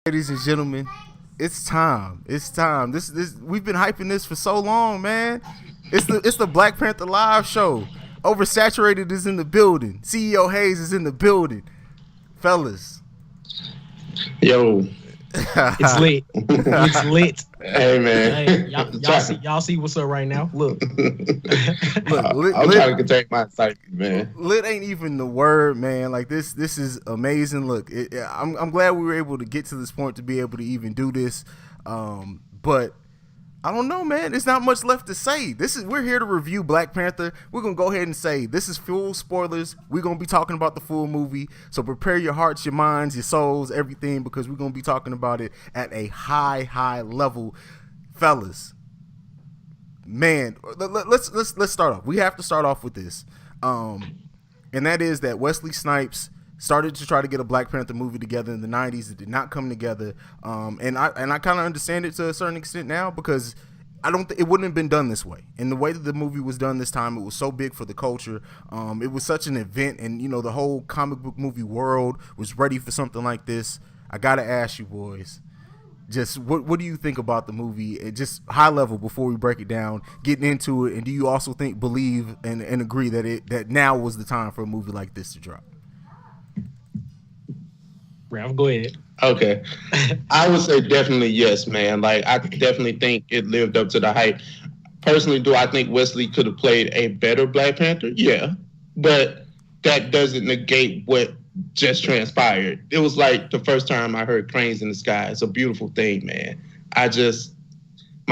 Ladies and gentlemen, it's time. It's time. This we've been hyping this for so long, man. It's the Black Panther live show. OverSaturated is in the building. CEOHaize is in the building. Fellas. Yo. It's lit. It's lit. Hey man. Hey, y'all see what's up right now? Look. Look, I'm trying to contain my psyche, man. Lit ain't even the word, man. Like this is amazing. Look, I'm glad we were able to get to this point to be able to even do this. But I don't know, man. There's not much left to say. We're here to review Black Panther. We're gonna go ahead and say this is full spoilers. We're gonna be talking about the full movie. So prepare your hearts, your minds, your souls, everything, because we're gonna be talking about it at a high level. Fellas. Man, let's start off. We have to start off with this. And that is that Wesley Snipes started to try to get a Black Panther movie together in the 90s. It did not come together. And I kind of understand it to a certain extent now, because it wouldn't have been done this way. And the way that the movie was done this time, it was so big for the culture. It was such an event, and the whole comic book movie world was ready for something like this. I gotta ask you boys, just what do you think about the movie? Just high level before we break it down, getting into it. And do you also believe and agree that now was the time for a movie like this to drop? Ralph, go ahead. Okay. I would say definitely yes, man. Like, I definitely think it lived up to the hype. Personally, do I think Wesley could have played a better Black Panther? Yeah. But that doesn't negate what just transpired. It was like the first time I heard cranes in the sky. It's a beautiful thing, man. My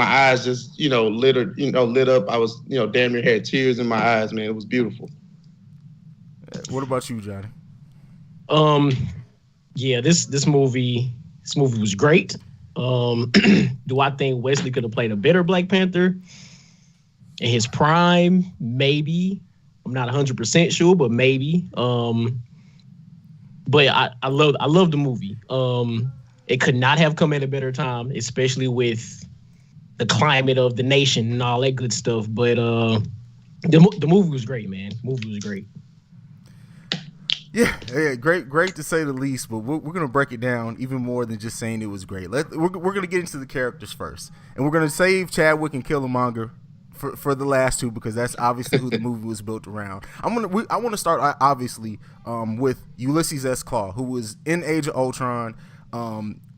eyes just, lit up. I was, damn near had tears in my eyes, man. It was beautiful. What about you, Johnny? Yeah, this movie was great. Do I think Wesley could have played a better Black Panther in his prime? Maybe. I'm not 100% sure, but maybe. But I love the movie. It could not have come at a better time, especially with the climate of the nation and all that good stuff. But the movie was great, man. The movie was great. Yeah, great to say the least. But we're gonna break it down even more than just saying it was great. We're gonna get into the characters first, and we're gonna save Chadwick and Killmonger for the last two, because that's obviously who the movie was built around. I want to start obviously with Ulysses S. Claw, who was in Age of Ultron.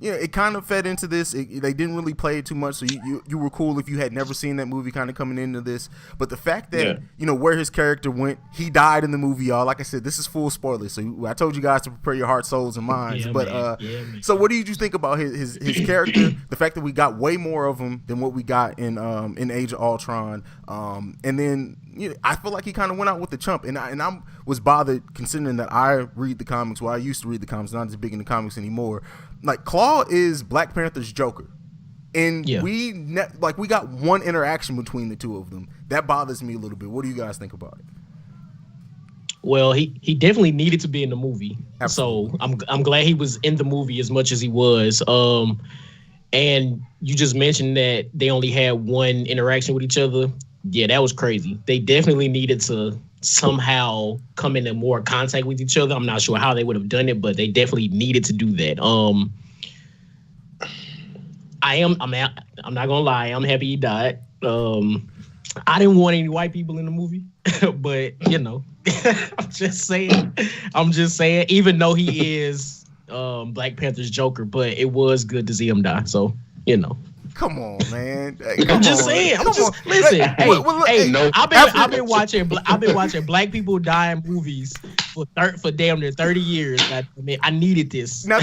It kind of fed into this. They didn't really play it too much, so you were cool if you had never seen that movie kind of coming into this. But the fact that, where his character went, he died in the movie, y'all. Like I said, this is full spoilers, so I told you guys to prepare your hearts, souls, and minds. So what did you think about his character? The fact that we got way more of him than what we got in Age of Ultron. And then I feel like he kind of went out with the chump, and I was bothered considering that I read the comics. Well, I used to read the comics, not as big in the comics anymore. Like, Claw is Black Panther's Joker, and we got one interaction between the two of them. That bothers me a little bit. What do you guys think about it? Well, he definitely needed to be in the movie. Absolutely. So I'm glad he was in the movie as much as he was. And you just mentioned that they only had one interaction with each other. Yeah, that was crazy. They definitely needed to somehow come into more contact with each other. I'm not sure how they would have done it, but they definitely needed to do that. I'm not gonna lie, I'm happy he died. I didn't want any white people in the movie, but I'm just saying, even though he is Black Panther's Joker, but it was good to see him die. So, Come on, man. I'm just saying. Listen. I've been watching Black people die in movies for damn near 30 years. I needed this. Now,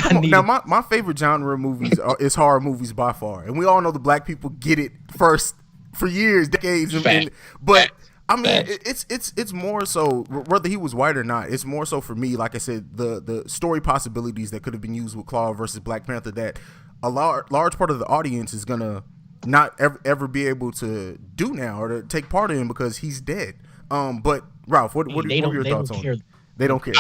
my favorite genre of movies is horror movies by far, and we all know the Black people get it first for years, decades. But I mean, it's more so whether he was white or not. It's more so for me, like I said, the story possibilities that could have been used with Claw versus Black Panther that a large part of the audience is gonna not ever be able to do now or to take part in because he's dead. But Ralph, what are your thoughts on it? They don't care.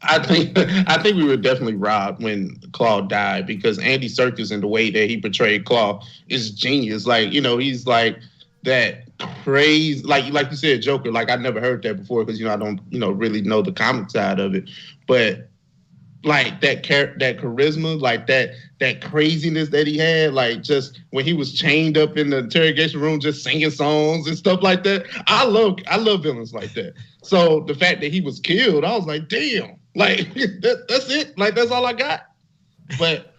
I think we were definitely robbed when Claw died, because Andy Serkis and the way that he portrayed Claw is genius. Like, he's like that crazy, like you said, Joker. Like, I never heard that before because I don't really know the comic side of it, but like that charisma, like that craziness that he had, like just when he was chained up in the interrogation room, just singing songs and stuff like that. I love villains like that. So the fact that he was killed, I was like, damn, like that's it, like that's all I got. But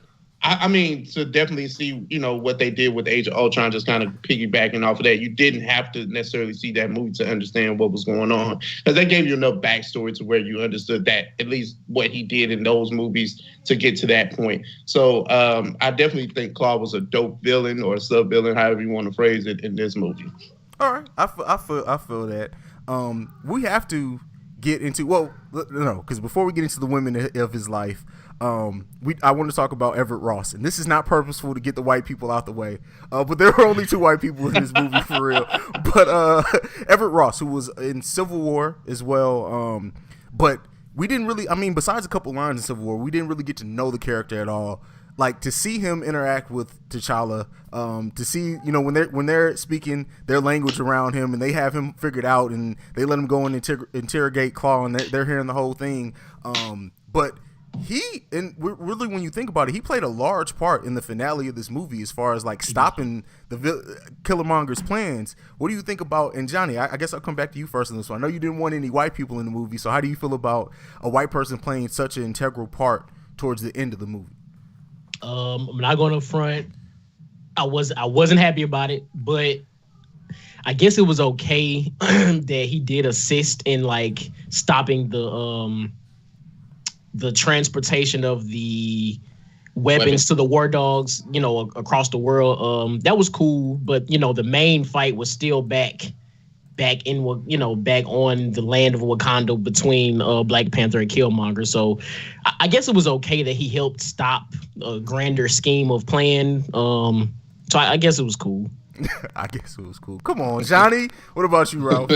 I mean, to definitely see, what they did with Age of Ultron, just kind of piggybacking off of that, you didn't have to necessarily see that movie to understand what was going on, because they gave you enough backstory to where you understood that, at least what he did in those movies to get to that point. So I definitely think Claw was a dope villain, or a sub-villain, however you want to phrase it, in this movie. All right, I feel that. We have to get into, because before we get into the women of his life, I want to talk about Everett Ross, and this is not purposeful to get the white people out the way, but there were only 2 white people in this movie for real. But Everett Ross, who was in Civil War as well, but we didn't really, besides a couple lines in Civil War, we didn't really get to know the character at all. Like, to see him interact with T'Challa, to see, when they're speaking their language around him and they have him figured out and they let him go and interrogate Claw, and they're hearing the whole thing. But really, when you think about it, he played a large part in the finale of this movie as far as like stopping the Killermonger's plans. What do you think about, and Johnny, I guess I'll come back to you first on this one. I know you didn't want any white people in the movie, so how do you feel about a white person playing such an integral part towards the end of the movie? I'm not going to front. I wasn't happy about it, but I guess it was okay that he did assist in like stopping the transportation of the weapons to the war dogs, across the world. That was cool, but the main fight was still back in back on the land of Wakanda between Black Panther and Killmonger. So I guess it was okay that he helped stop a grander scheme of plan. So I guess it was cool. I guess it was cool. Come on, Johnny. What about you, Ralph?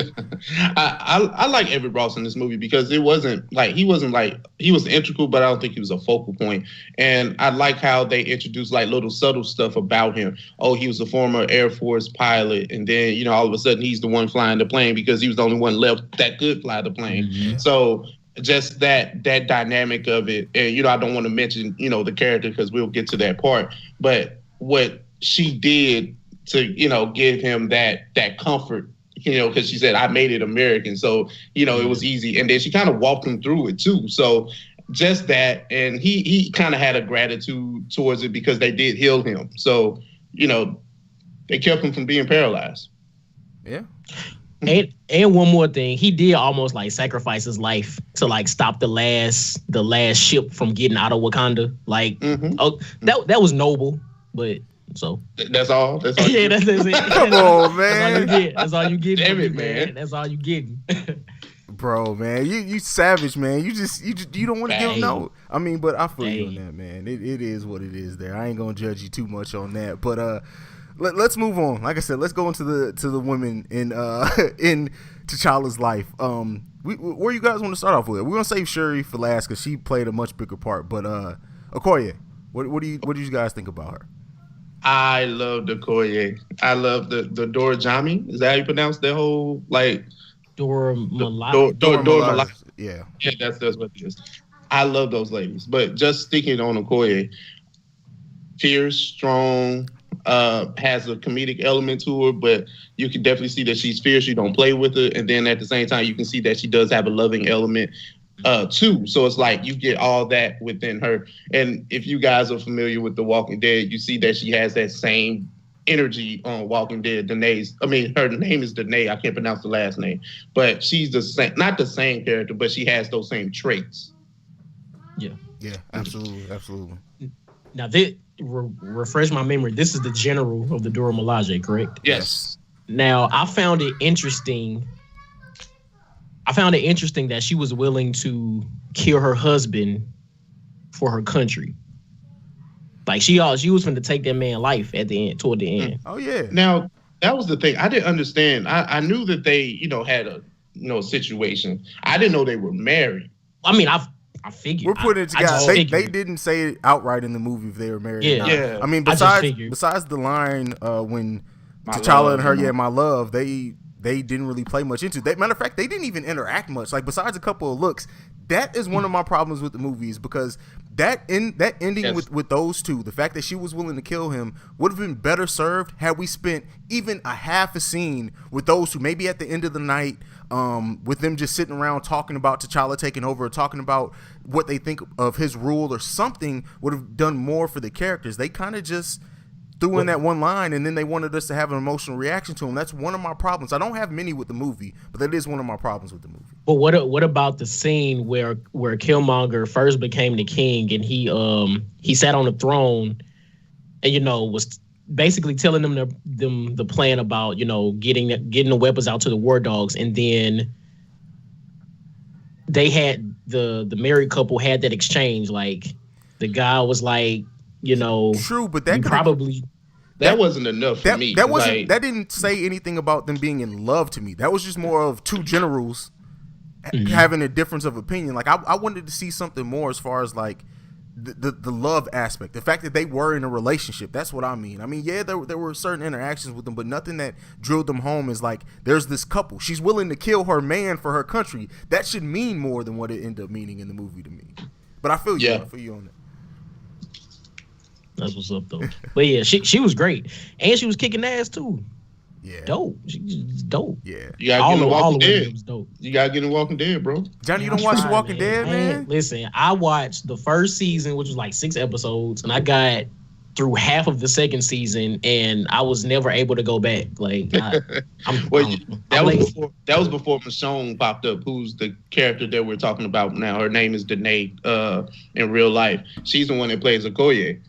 I like Everett Ross in this movie because he was integral, but I don't think he was a focal point. And I like how they introduced like little subtle stuff about him. Oh, he was a former Air Force pilot, and then all of a sudden he's the one flying the plane because he was the only one left that could fly the plane. Mm-hmm. So just that dynamic of it, and I don't want to mention the character because we'll get to that part, but what she did to give him that comfort, because she said, I made it American, so it was easy, and then she kind of walked him through it too. So just that, and he kind of had a gratitude towards it because they did heal him. So they kept him from being paralyzed. Yeah. And one more thing, he did almost like sacrifice his life to like stop the last ship from getting out of Wakanda. Like, that was noble, but. So that's all. Yeah, that's it. Come on, man. That's all you get. Damn it, man. That's all you getting. Bro, man, you savage, man. You don't want to give no. But I feel you on that, man. It is what it is. There, I ain't gonna judge you too much on that. But let's move on. Like I said, let's go into the women in T'Challa's life. Where you guys want to start off with? We're gonna save Shuri for last because she played a much bigger part. But Okoye, what do you guys think about her? I love Okoye. I love the Dora Jami. Is that how you pronounce that whole like Dora Milaje? Dora Milaje. Yeah, that's what it is. I love those ladies. But just sticking on Okoye, fierce, strong, has a comedic element to her, but you can definitely see that she's fierce. You don't play with her, and then at the same time, you can see that she does have a loving element too. So it's like you get all that within her. And if you guys are familiar with The Walking Dead, you see that she has that same energy on Walking Dead. Her name is Danae. I can't pronounce the last name, but she's the same, not the same character, but she has those same traits. Yeah, absolutely. Now, refresh my memory. This is the general of the Dora Milaje, correct? Yes. Now, I found it interesting that she was willing to kill her husband for her country. Like she was going to take that man's life at the end, toward the end. Oh yeah. Now that was the thing I didn't understand. I knew that they, had a situation. I didn't know they were married. I figured. We're putting it together. They didn't say it outright in the movie if they were married. Yeah. Or not. Besides the line when T'Challa and her, my love, they they didn't really play much into. Matter of fact, they didn't even interact much. Like, besides a couple of looks, that is one of my problems with the movies, because that ending with those two, the fact that she was willing to kill him, would have been better served had we spent even a half a scene with those two, maybe at the end of the night, with them just sitting around talking about T'Challa taking over, or talking about what they think of his rule, or something would have done more for the characters. They kind of just threw in that one line, and then they wanted us to have an emotional reaction to him. That's one of my problems. I don't have many with the movie, but that is one of my problems with the movie. But what about the scene where Killmonger first became the king, and he sat on the throne, and was basically telling them the plan about getting the weapons out to the war dogs, and then they had the married couple had that exchange. Like, the guy was like, true, but that wasn't enough for me. That didn't say anything about them being in love to me. That was just more of two generals having a difference of opinion. Like, I wanted to see something more as far as like the love aspect, the fact that they were in a relationship. That's what I mean. I mean, yeah, there were certain interactions with them, but nothing that drilled them home is like, there's this couple. She's willing to kill her man for her country. That should mean more than what it ended up meaning in the movie to me. But I feel you. I feel you on that. That's what's up, though. But yeah, she was great, and she was kicking ass too. Yeah, dope. She's dope. Yeah, you gotta get in Walking Dead. Dope. You gotta get in Walking Dead, bro. Johnny, you don't watch The Walking Dead, man? Listen, I watched the first season, which was like 6 episodes, and I got through half of the second season, and I was never able to go back. Like, that was before Michonne popped up, who's the character that we're talking about now. Her name is Danae in real life. She's the one that plays Okoye.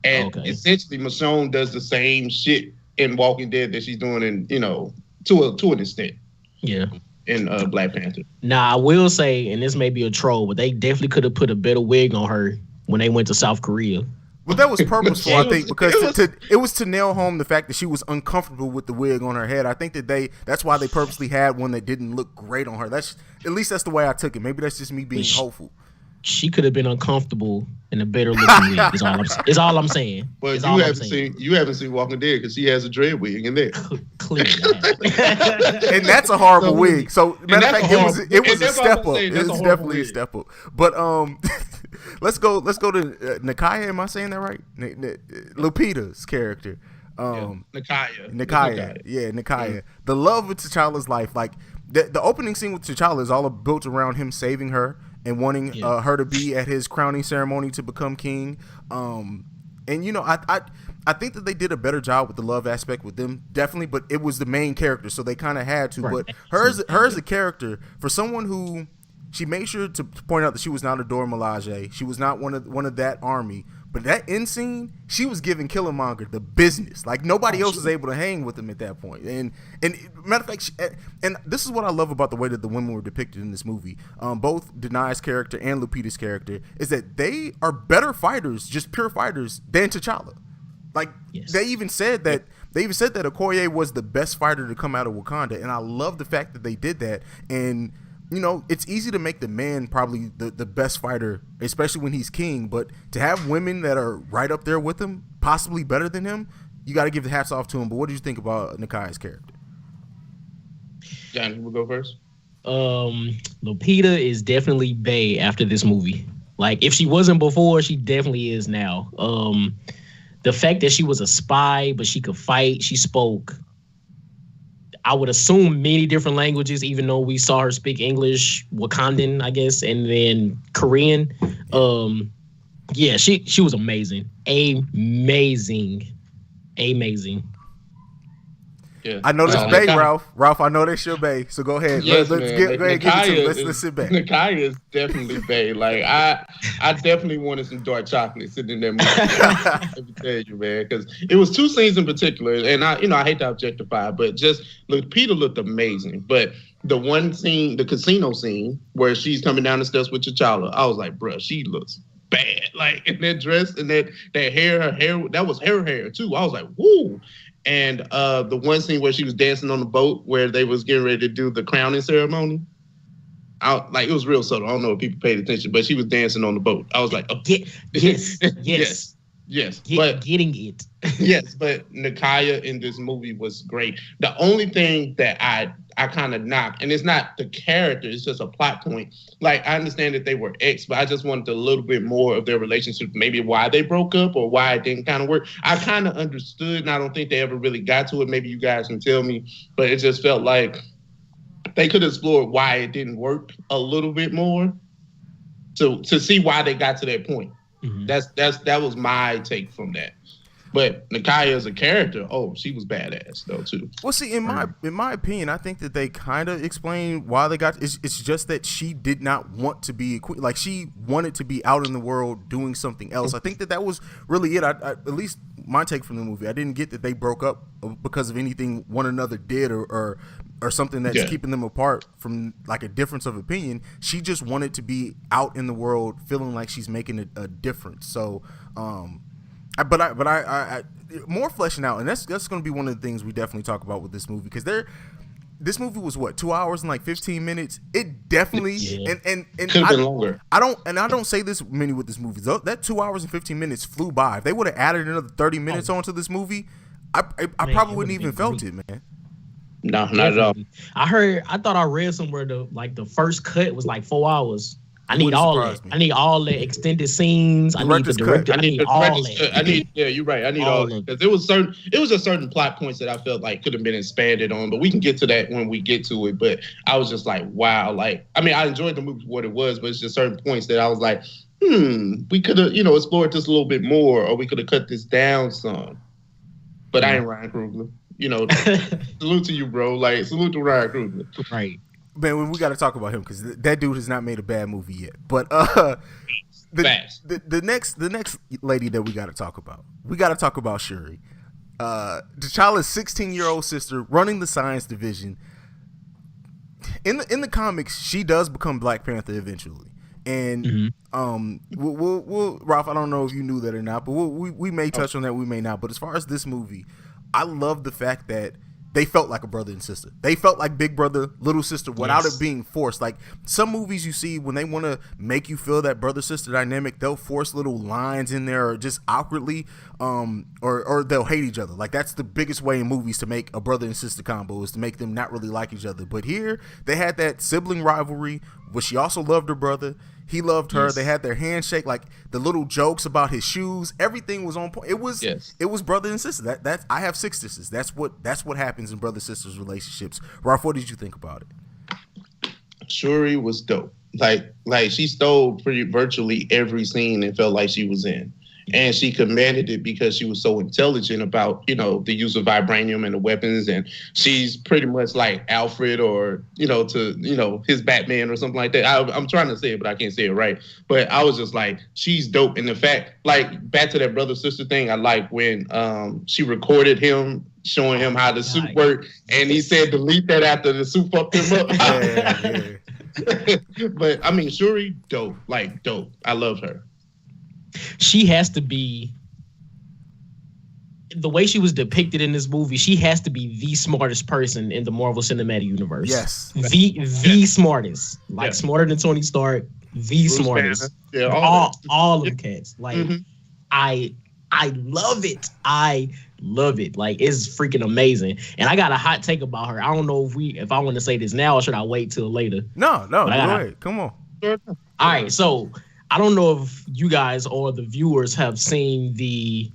And essentially, Michonne does the same shit in Walking Dead that she's doing in, to an extent. Yeah. In Black Panther. Now, I will say, and this may be a troll, but they definitely could have put a better wig on her when they went to South Korea. Well, that was purposeful, I think, because it was to nail home the fact that she was uncomfortable with the wig on her head. I think that that's why they purposely had one that didn't look great on her. At least that's the way I took it. Maybe that's just me being hopeful. She could have been uncomfortable in a better looking wig. Is all I'm saying. Well, you haven't seen Walking Dead because she has a dread wig in there. Clearly, and that's a horrible wig. So, matter of fact, it was a step up. It was definitely a step up. But let's go to Nakia. Am I saying that right? Lupita's character. Nakia. Yeah, Nakia. Mm-hmm. The love of T'Challa's life. Like, the opening scene with T'Challa is all built around him saving her and wanting her to be at his crowning ceremony to become king. And I think that they did a better job with the love aspect with them, definitely, but it was the main character, so they kind of had to. Right. But her as a character, for someone who, she made sure to point out that she was not a Dora Milaje. She was not one of that army. But that end scene, she was giving Killmonger the business. Like, nobody else was able to hang with him at that point. And matter of fact, and this is what I love about the way that the women were depicted in this movie. Both Denai's character and Lupita's character, is that they are better fighters, just pure fighters, than T'Challa. Like, they even said that Okoye was the best fighter to come out of Wakanda, and I love the fact that they did that. And it's easy to make the man probably the best fighter, especially when he's king, but to have women that are right up there with him, possibly better than him, you got to give the hats off to him. But what did you think about Nakia's character? Johnny, we'll go first. Lupita is definitely bae after this movie. Like, if she wasn't before, she definitely is now. The fact that she was a spy, but she could fight, she spoke, I would assume, many different languages, even though we saw her speak English, Wakandan, I guess, and then Korean. She was amazing. Amazing. Yeah. I know that's bae, Ralph. Ralph, I know that's your bae. So go ahead. Yes, let's get into it. Let's sit back. Nakia is definitely bae. Like, I definitely wanted some dark chocolate sitting in that movie. Let me tell you, man, because it was 2 scenes in particular, and I hate to objectify, but just Lupita looked amazing. But the one scene, the casino scene, where she's coming down the steps with T'Challa, I was like, bruh, she looks bad. Like, in that dress and that hair, her hair, that was her hair too. I was like, woo. And the one scene where she was dancing on the boat where they was getting ready to do the crowning ceremony, it was real subtle. I don't know if people paid attention, but she was dancing on the boat. I was like, oh. Yes. Yes, but getting it. yes, but Nakia in this movie was great. The only thing that I kind of knocked, and it's not the character, it's just a plot point. Like, I understand that they were ex, but I just wanted a little bit more of their relationship, maybe why they broke up or why it didn't kind of work. I kind of understood, and I don't think they ever really got to it. Maybe you guys can tell me, but it just felt like they could explore why it didn't work a little bit more to see why they got to that point. Mm-hmm. That was my take from that. But Nakia as a character, she was badass though too. Well, see, in my opinion, I think that they kind of explain why they got. It's just that she did not want to be like she wanted to be out in the world doing something else. I think that was really it. I at least my take from the movie. I didn't get that they broke up because of anything one another did or something that's keeping them apart from like a difference of opinion. She just wanted to be out in the world, feeling like she's making a difference. So. But I more fleshing out, and that's going to be one of the things we definitely talk about with this movie, because this movie was what, 2 hours and like 15 minutes. It definitely and could have been longer. I don't say this many with this movie. That 2 hours and 15 minutes flew by. If they would have added another 30 minutes onto this movie, I probably wouldn't even felt it, man. No, not at all. I thought I read somewhere the first cut was like 4 hours. I need all that. I need all the extended scenes. I need the director. I need all that. You're right. I need all that, because it was a certain plot points that I felt like could have been expanded on, but we can get to that when we get to it. But I was just like, wow. Like, I mean, I enjoyed the movie for what it was, but it's just certain points that I was like, we could have, explored this a little bit more, or we could have cut this down some. But I ain't Ryan Coogler. Salute to you, bro. Like, salute to Ryan Coogler. Right. Man, we got to talk about him, because that dude has not made a bad movie yet. But the next lady that we got to talk about Shuri, T'Challa's 16-year-old sister running the science division. In the comics, she does become Black Panther eventually, and we'll Ralph, I don't know if you knew that or not, but we may touch on that, we may not. But as far as this movie, I love the fact that they felt like a brother and sister. They felt like big brother, little sister, without it being forced. Like some movies you see, when they want to make you feel that brother-sister dynamic, they'll force little lines in there, or just awkwardly, or they'll hate each other. Like that's the biggest way in movies to make a brother and sister combo, is to make them not really like each other. But here, they had that sibling rivalry, but she also loved her brother. He loved her. Yes. They had their handshake, like the little jokes about his shoes. Everything was on point. It was brother and sister. That's I have 6 sisters. That's what happens in brother sisters relationships. Ralph, what did you think about it? Shuri was dope. Like she stole virtually every scene and felt like she was in. And she commanded it because she was so intelligent about, the use of vibranium and the weapons. And she's pretty much like Alfred, or, his Batman or something like that. I'm trying to say it, but I can't say it right. But I was just like, she's dope. And the fact, like, back to that brother-sister thing, I like when she recorded him showing him how the suit worked. And he said, delete that after the suit fucked him up. But, I mean, Shuri, dope. Like, dope. I love her. She has to be, the way she was depicted in this movie, she has to be the smartest person in the Marvel Cinematic Universe. Yes. The smartest. Like smarter than Tony Stark, the Bruce smartest. Banner. Yeah, all of the cats. Like I love it. I love it. Like, it's freaking amazing. And I got a hot take about her. I don't know if I want to say this now, or should I wait till later? No, go ahead. Come on. All right, so I don't know if you guys or the viewers have seen the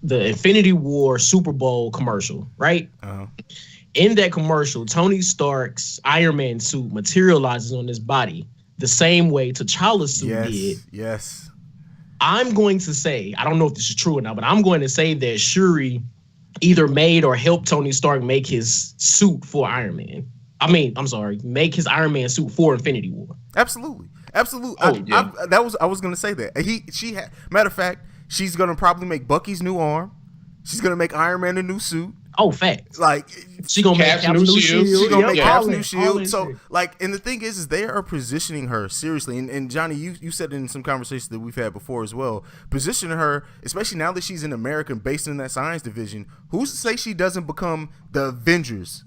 Infinity War Super Bowl commercial, right? Uh-huh. In that commercial, Tony Stark's Iron Man suit materializes on his body the same way T'Challa's suit did. Yes. I'm going to say, I don't know if this is true or not, but I'm going to say that Shuri either made or helped Tony Stark make his suit for Iron Man. Make his Iron Man suit for Infinity War. Absolutely. I was gonna say that. Matter of fact, she's gonna probably make Bucky's new arm. She's gonna make Iron Man a new suit. Oh, facts. Like, she's gonna make Cap's new shield. She's gonna make Cap's new shield. So, like, and the thing is they are positioning her seriously. And Johnny, you said in some conversations that we've had before as well, positioning her, especially now that she's an American based in that science division. Who's to say she doesn't become the Avengers'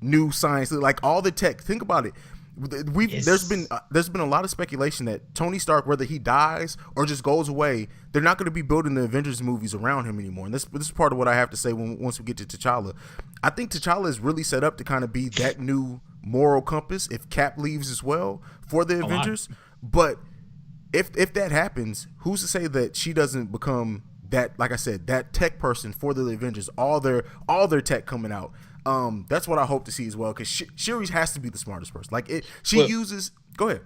new science? Like all the tech. Think about it. There's been a lot of speculation that Tony Stark, whether he dies or just goes away, they're not going to be building the Avengers movies around him anymore. And this is part of what I have to say once we get to T'Challa. I think T'Challa is really set up to kind of be that new moral compass if Cap leaves as well for the Avengers. But if that happens, who's to say that she doesn't become that, like I said, that tech person for the Avengers, all their tech coming out. That's what I hope to see as well, because Shuri has to be the smartest person. Like uses. Go ahead.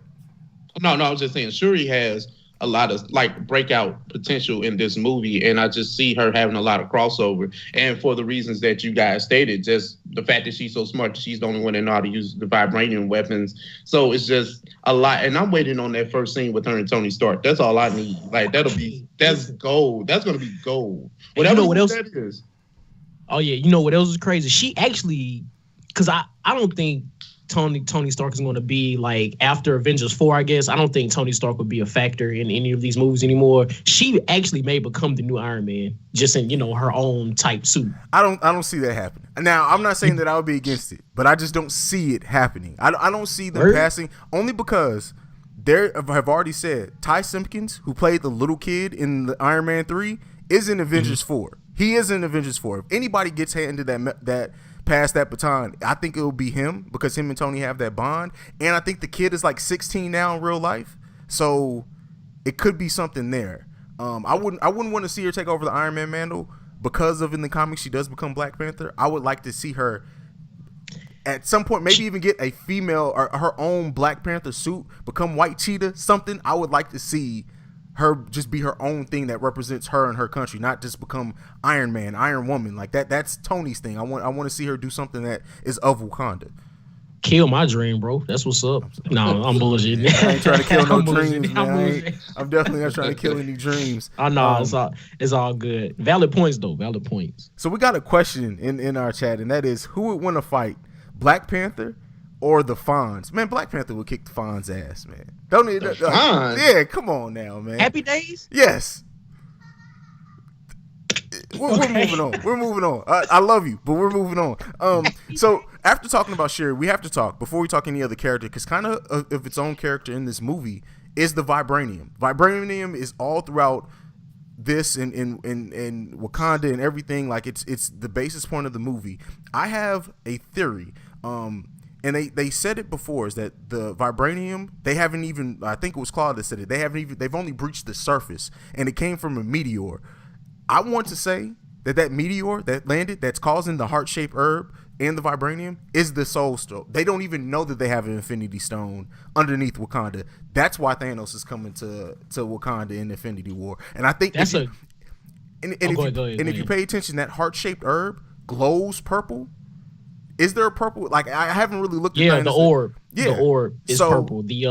No, I was just saying Shuri has a lot of like breakout potential in this movie, and I just see her having a lot of crossover. And for the reasons that you guys stated, just the fact that she's so smart, she's the only one that know how to use the vibranium weapons. So it's just a lot. And I'm waiting on that first scene with her and Tony Stark. That's all I need. Like that's gold. That's gonna be gold. Whatever what else that is. Oh yeah, you know what else is crazy? She actually, because I don't think Tony Stark is going to be like after Avengers 4. I guess I don't think Tony Stark would be a factor in any of these movies anymore. She actually may become the new Iron Man, just in her own type suit. I don't see that happening. Now I'm not saying that I would be against it, but I just don't see it happening. I don't see them passing, only because they have already said Ty Simpkins, who played the little kid in the Iron Man 3, is in Avengers 4. He is in Avengers 4. If anybody gets handed that past that baton, I think it will be him, because him and Tony have that bond. And I think the kid is like 16 now in real life, so it could be something there. I wouldn't want to see her take over the Iron Man mantle, because of in the comics she does become Black Panther. I would like to see her at some point maybe even get a female or her own Black Panther suit, become White Cheetah, something. I would like to see her just be her own thing that represents her and her country, not just become Iron Man, Iron Woman. Like that's Tony's thing. I want to see her do something that is of Wakanda. Kill my dream, bro. That's what's up. No, I'm bullshitting. I ain't trying to kill no dreams, man. I'm definitely not trying to kill any dreams. I know, it's all good. Valid points, though. Valid points. So we got a question in our chat, and that is, who would win a fight, Black Panther or the Fonz? Man, Black Panther would kick the Fonz ass, man. Don't need that. Yeah, come on now, man. Happy Days? Yes. We're moving on. We're moving on. I love you, but we're moving on. So after talking about Shuri, we have to talk, before we talk any other character, because kind of its own character in this movie is the vibranium. Vibranium is all throughout this in Wakanda and everything. Like it's the basis point of the movie. I have a theory. And they said it before, is that the vibranium, they haven't even, I think it was Claude that said it, they've only breached the surface, and it came from a meteor. I want to say that meteor that landed, that's causing the heart-shaped herb and the vibranium, is the Soul Stone. They don't even know that they have an Infinity Stone underneath Wakanda. That's why Thanos is coming to Wakanda in Infinity War. And I think if you pay attention, that heart-shaped herb glows purple. Is there a purple? Like, I haven't really looked at the orb. Yeah, the orb is purple. The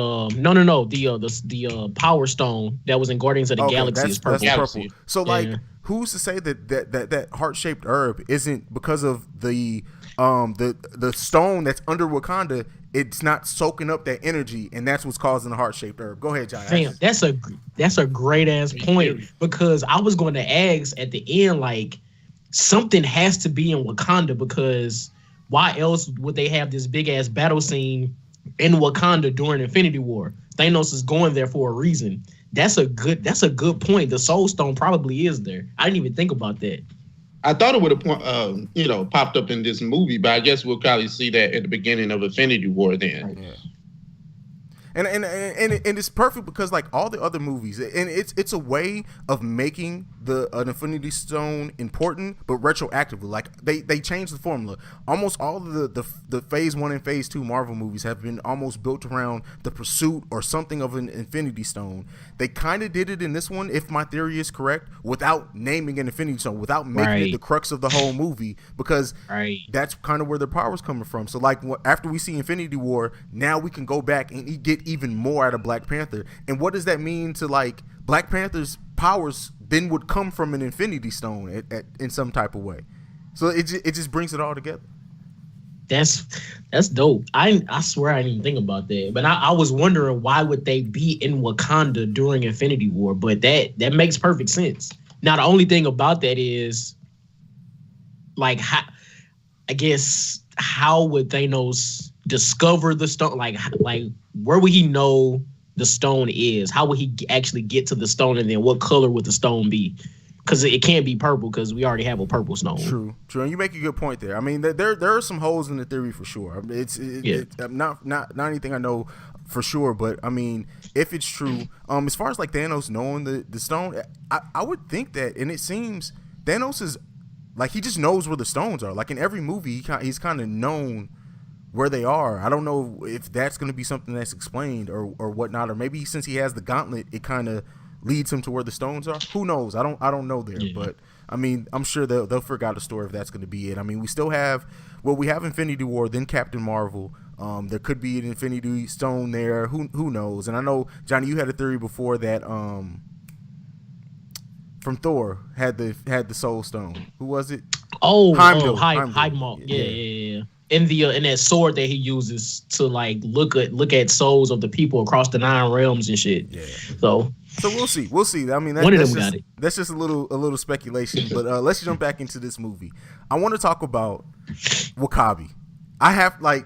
the Power Stone that was in Guardians of the Galaxy is purple. That's purple. So like, who's to say that heart-shaped herb isn't because of the stone that's under Wakanda? It's not soaking up that energy, and that's what's causing the heart-shaped herb. Go ahead, Jai. Damn, that's a great ass point, because I was going to ask at the end, like, something has to be in Wakanda, because why else would they have this big ass battle scene in Wakanda during Infinity War? Thanos is going there for a reason. That's a good point. The Soul Stone probably is there. I didn't even think about that. I thought it would have popped up in this movie, but I guess we'll probably see that at the beginning of Infinity War then. Yeah. And it's perfect, because like all the other movies, and it's a way of making an Infinity Stone important, but retroactively. Like they changed the formula. Almost all of the Phase 1 and Phase 2 Marvel movies have been almost built around the pursuit or something of an Infinity Stone. They kind of did it in this one, if my theory is correct, without naming an Infinity Stone, without making it the crux of the whole movie, because that's kind of where their power's coming from. So like after we see Infinity War, now we can go back and get even more out of Black Panther. And what does that mean to like Black Panther's powers then would come from an Infinity Stone in some type of way. So it just brings it all together. That's dope. I swear I didn't even think about that. But I was wondering, why would they be in Wakanda during Infinity War? But that makes perfect sense. Now the only thing about that is, like, how would Thanos discover the stone? Like where would he know the stone is? How would he actually get to the stone, and then what color would the stone be? Because it can't be purple, because we already have a purple stone. True, and you make a good point there. I mean, there are some holes in the theory for sure. I mean, it's not anything I know for sure, but I mean, if it's true, as far as like Thanos knowing the stone, I would think that, and it seems Thanos is like, he just knows where the stones are. Like in every movie, he's kind of known where they are. I don't know if that's going to be something that's explained or whatnot, or maybe since he has the gauntlet, it kind of leads him to where the stones are. Who knows? I don't know there, but I mean, I'm sure they'll figure out a story if that's going to be it. I mean, we still have we have Infinity War, then Captain Marvel. There could be an Infinity Stone there. Who knows? And I know, Johnny, you had a theory before that from Thor had the Soul Stone. Who was it? Heimdall. Yeah. In that sword that he uses to like look at souls of the people across the 9 realms and shit. Yeah. So we'll see. I mean, one of them got it. That's just a little speculation. But let's jump back into this movie. I want to talk about W'Kabi. I have like,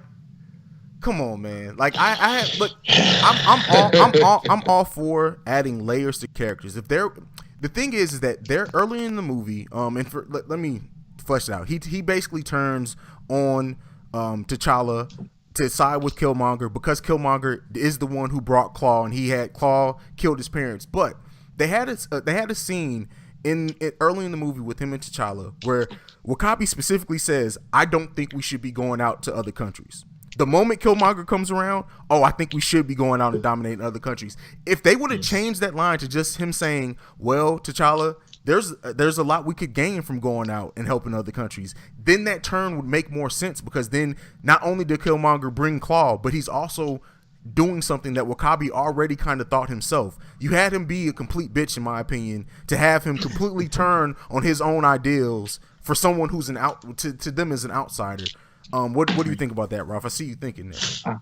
come on, man. Like I have look. I'm all for adding layers to characters. The thing is that they're early in the movie. Let me flesh it out. He basically turns on T'Challa to side with Killmonger, because Killmonger is the one who brought Claw, and Claw killed his parents. But they had a scene early in the movie with him and T'Challa where W'Kabi specifically says, "I don't think we should be going out to other countries." The moment Killmonger comes around, I think we should be going out and dominating other countries. If they would have changed that line to just him saying, "Well, T'Challa, there's a lot we could gain from going out and helping other countries," then that turn would make more sense, because then not only did Killmonger bring Claw, but he's also doing something that W'Kabi already kind of thought himself. You had him be a complete bitch, in my opinion, to have him completely turn on his own ideals for someone who's to them as an outsider. What do you think about that, Ralph? I see you thinking that.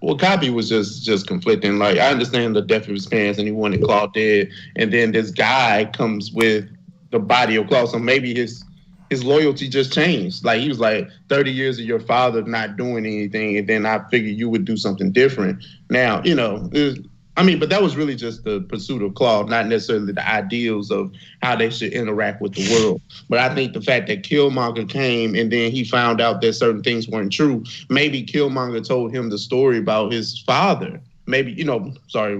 W'Kabi was just conflicting. Like, I understand the death of his parents and he wanted Claw dead, and then this guy comes with the body of Claw, so maybe his loyalty just changed. Like, he was like, 30 years of your father not doing anything, and then I figured you would do something different. Now, but that was really just the pursuit of Claw, not necessarily the ideals of how they should interact with the world. But I think the fact that Killmonger came and then he found out that certain things weren't true, maybe Killmonger told him the story about his father. Maybe, we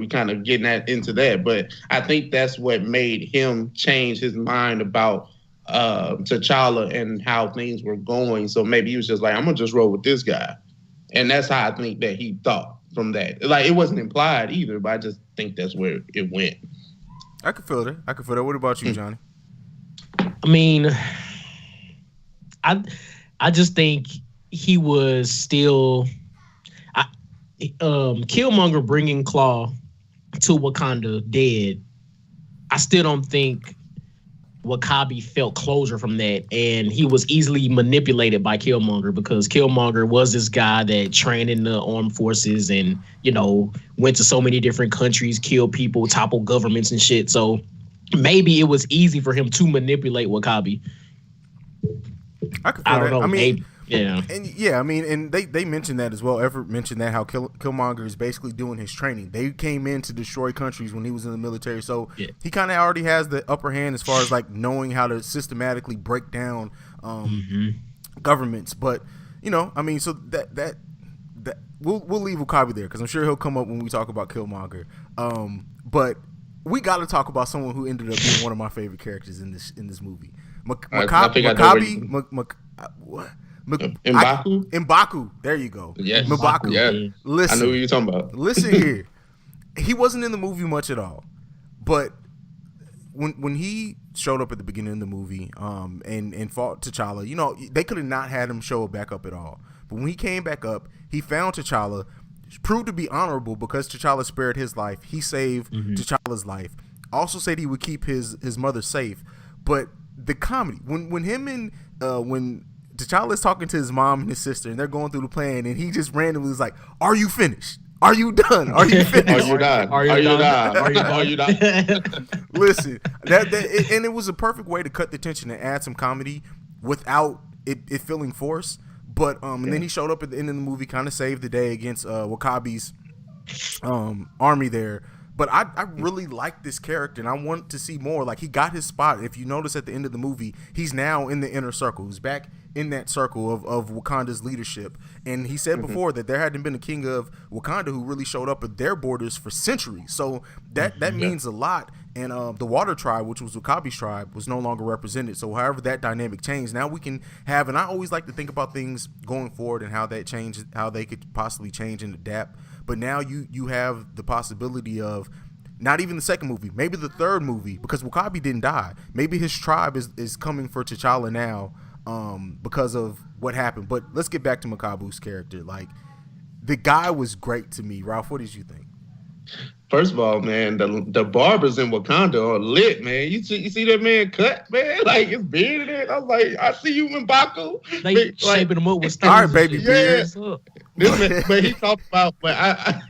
kind of getting into that. But I think that's what made him change his mind about T'Challa and how things were going. So maybe he was just like, I'm going to just roll with this guy. And that's how I think that he thought. From that, like, it wasn't implied either, but I just think that's where it went. I could feel that. What about you, Johnny? I mean, I just think he was still Killmonger bringing Claw to Wakanda dead. I still don't think W'Kabi felt closure from that, and he was easily manipulated by Killmonger, because Killmonger was this guy that trained in the armed forces and, went to so many different countries, killed people, toppled governments and shit. So maybe it was easy for him to manipulate W'Kabi. I don't know. I mean, and they mentioned that as well. Everett mentioned that, how Killmonger is basically doing his training. They came in to destroy countries when he was in the military, so he kind of already has the upper hand as far as like knowing how to systematically break down governments. But so that we'll leave W'Kabi there, because I'm sure he'll come up when we talk about Killmonger. But we got to talk about someone who ended up being one of my favorite characters in this movie. M'Baku. There you go. Yes. M'Baku. Yeah. Listen, I know what you're talking about. Listen here. He wasn't in the movie much at all, but when he showed up at the beginning of the movie, and fought T'Challa, they could have not had him show back up at all. But when he came back up, he found T'Challa, proved to be honorable because T'Challa spared his life. He saved T'Challa's life. Also said he would keep his mother safe. But the comedy, when him and when T'Challa's talking to his mom and his sister, and they're going through the plan, and he just randomly was like, "Are you finished? Are you done? Are you finished? Are you done? Are you done? Listen, and it was a perfect way to cut the tension and add some comedy without it feeling forced. But and then he showed up at the end of the movie, kind of saved the day against Wakabi's army there. But I really like this character, and I want to see more. Like, he got his spot. If you notice at the end of the movie, he's now in the inner circle. He's back in that circle of Wakanda's leadership. And he said before that there hadn't been a king of Wakanda who really showed up at their borders for centuries. So that means a lot. And the Water Tribe, which was Wakabi's tribe, was no longer represented. So however that dynamic changed, now we can have, and I always like to think about things going forward and how that changes, how they could possibly change and adapt. But now you have the possibility of not even the second movie, maybe the third movie, because Wakabi didn't die. Maybe his tribe is coming for T'Challa now because of what happened. But let's get back to Makabu's character. Like, the guy was great to me. Ralph, what did you think? First of all, man, the barbers in Wakanda are lit, man. You see that man cut, man? Like, his beard in it. I was like, I see you in Baku. They shaping him up with all right, baby beard. This man, but he talked about, but I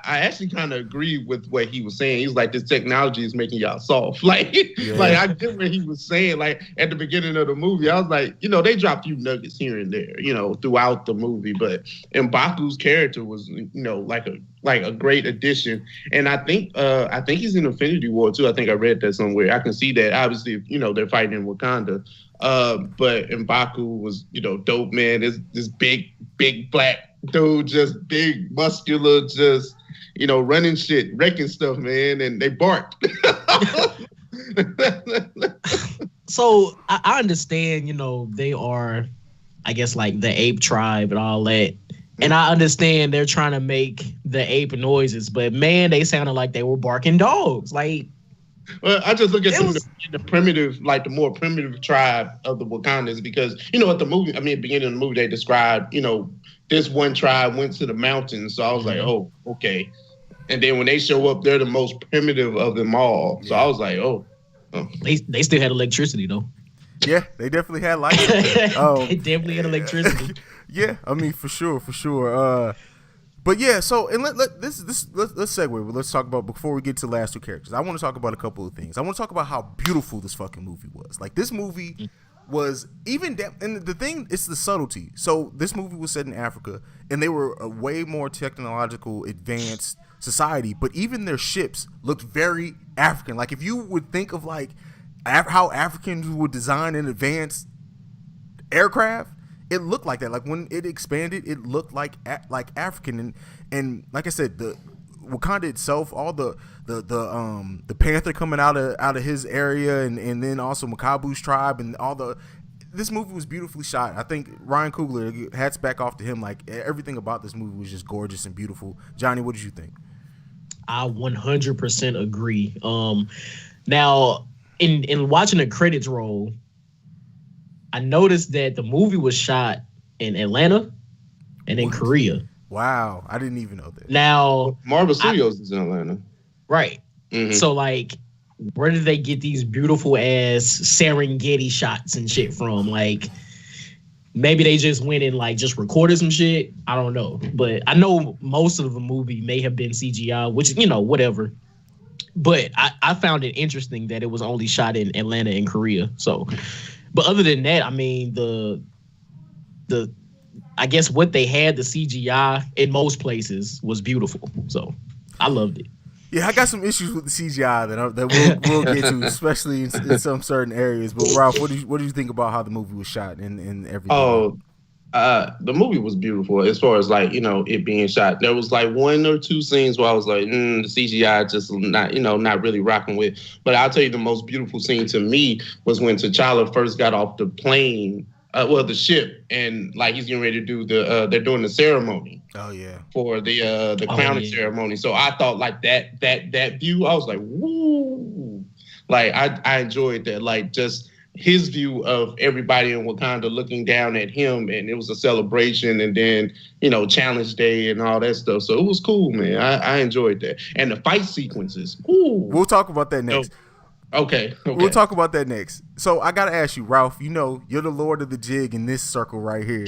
actually kind of agree with what he was saying. He was like, this technology is making y'all soft. Like, like I get what he was saying. Like, at the beginning of the movie, I was like, they dropped a few nuggets here and there, throughout the movie. But M'Baku's character was, like a great addition. And I think he's in Infinity War too. I think I read that somewhere. I can see that. Obviously, they're fighting in Wakanda. But M'Baku was, dope, man. This big black dude, just big, muscular, just, running shit, wrecking stuff, man. And they barked. So I understand, they are, I guess, like the ape tribe and all that. And I understand they're trying to make the ape noises, but man, they sounded like they were barking dogs. Like, well, I just look at the primitive, like the more primitive tribe of the Wakandans, because at the movie, beginning of the movie, they described, this one tribe went to the mountains. So I was like, oh, okay. And then when they show up, they're the most primitive of them all. So I was like, oh. They still had electricity though. Yeah, they definitely had lights. They definitely had electricity. Yeah, for sure. But yeah, so and let's segue. Let's talk about, before we get to the last two characters, I want to talk about a couple of things. I want to talk about how beautiful this fucking movie was. Like, this movie was and the thing, it's the subtlety. So this movie was set in Africa, and they were a way more technological, advanced society, but even their ships looked very African. Like, if you would think of like how Africans would design an advanced aircraft, it looked like that. Like, when it expanded, it looked like African. And like I said, the Wakanda itself, all the Panther coming out of his area, and then also Makabu's tribe, and this movie was beautifully shot. I think Ryan Coogler, hats back off to him. Like, everything about this movie was just gorgeous and beautiful. Johnny, what did you think? I 100% agree. Now, in watching the credits roll, I noticed that the movie was shot in Atlanta and in Korea. Wow, I didn't even know that. Now, Marvel Studios is in Atlanta. Right. Mm-hmm. So, like, where did they get these beautiful ass Serengeti shots and shit from? Like, maybe they just went and like just recorded some shit. I don't know. But I know most of the movie may have been CGI, which, whatever. But I found it interesting that it was only shot in Atlanta and Korea. So, but other than that, I guess what they had, the CGI in most places, was beautiful. So I loved it. Yeah, I got some issues with the CGI that we'll get to, especially in some certain areas. But Ralph, what do you think about how the movie was shot and everything? Oh, the movie was beautiful as far as like it being shot. There was like one or two scenes where I was like, the CGI just not really rocking with. But I'll tell you, the most beautiful scene to me was when T'Challa first got off the plane. The ship, and like he's getting ready to do they're doing the ceremony. Oh yeah. For the crowning ceremony. So I thought like that view, I was like, woo! Like I enjoyed that. Like just his view of everybody in Wakanda looking down at him, and it was a celebration, and then Challenge Day and all that stuff. So it was cool, man. I enjoyed that, and the fight sequences. Ooh. We'll talk about that next. Okay. We'll talk about that next. So I gotta ask you, Ralph, you're the lord of the jig in this circle right here.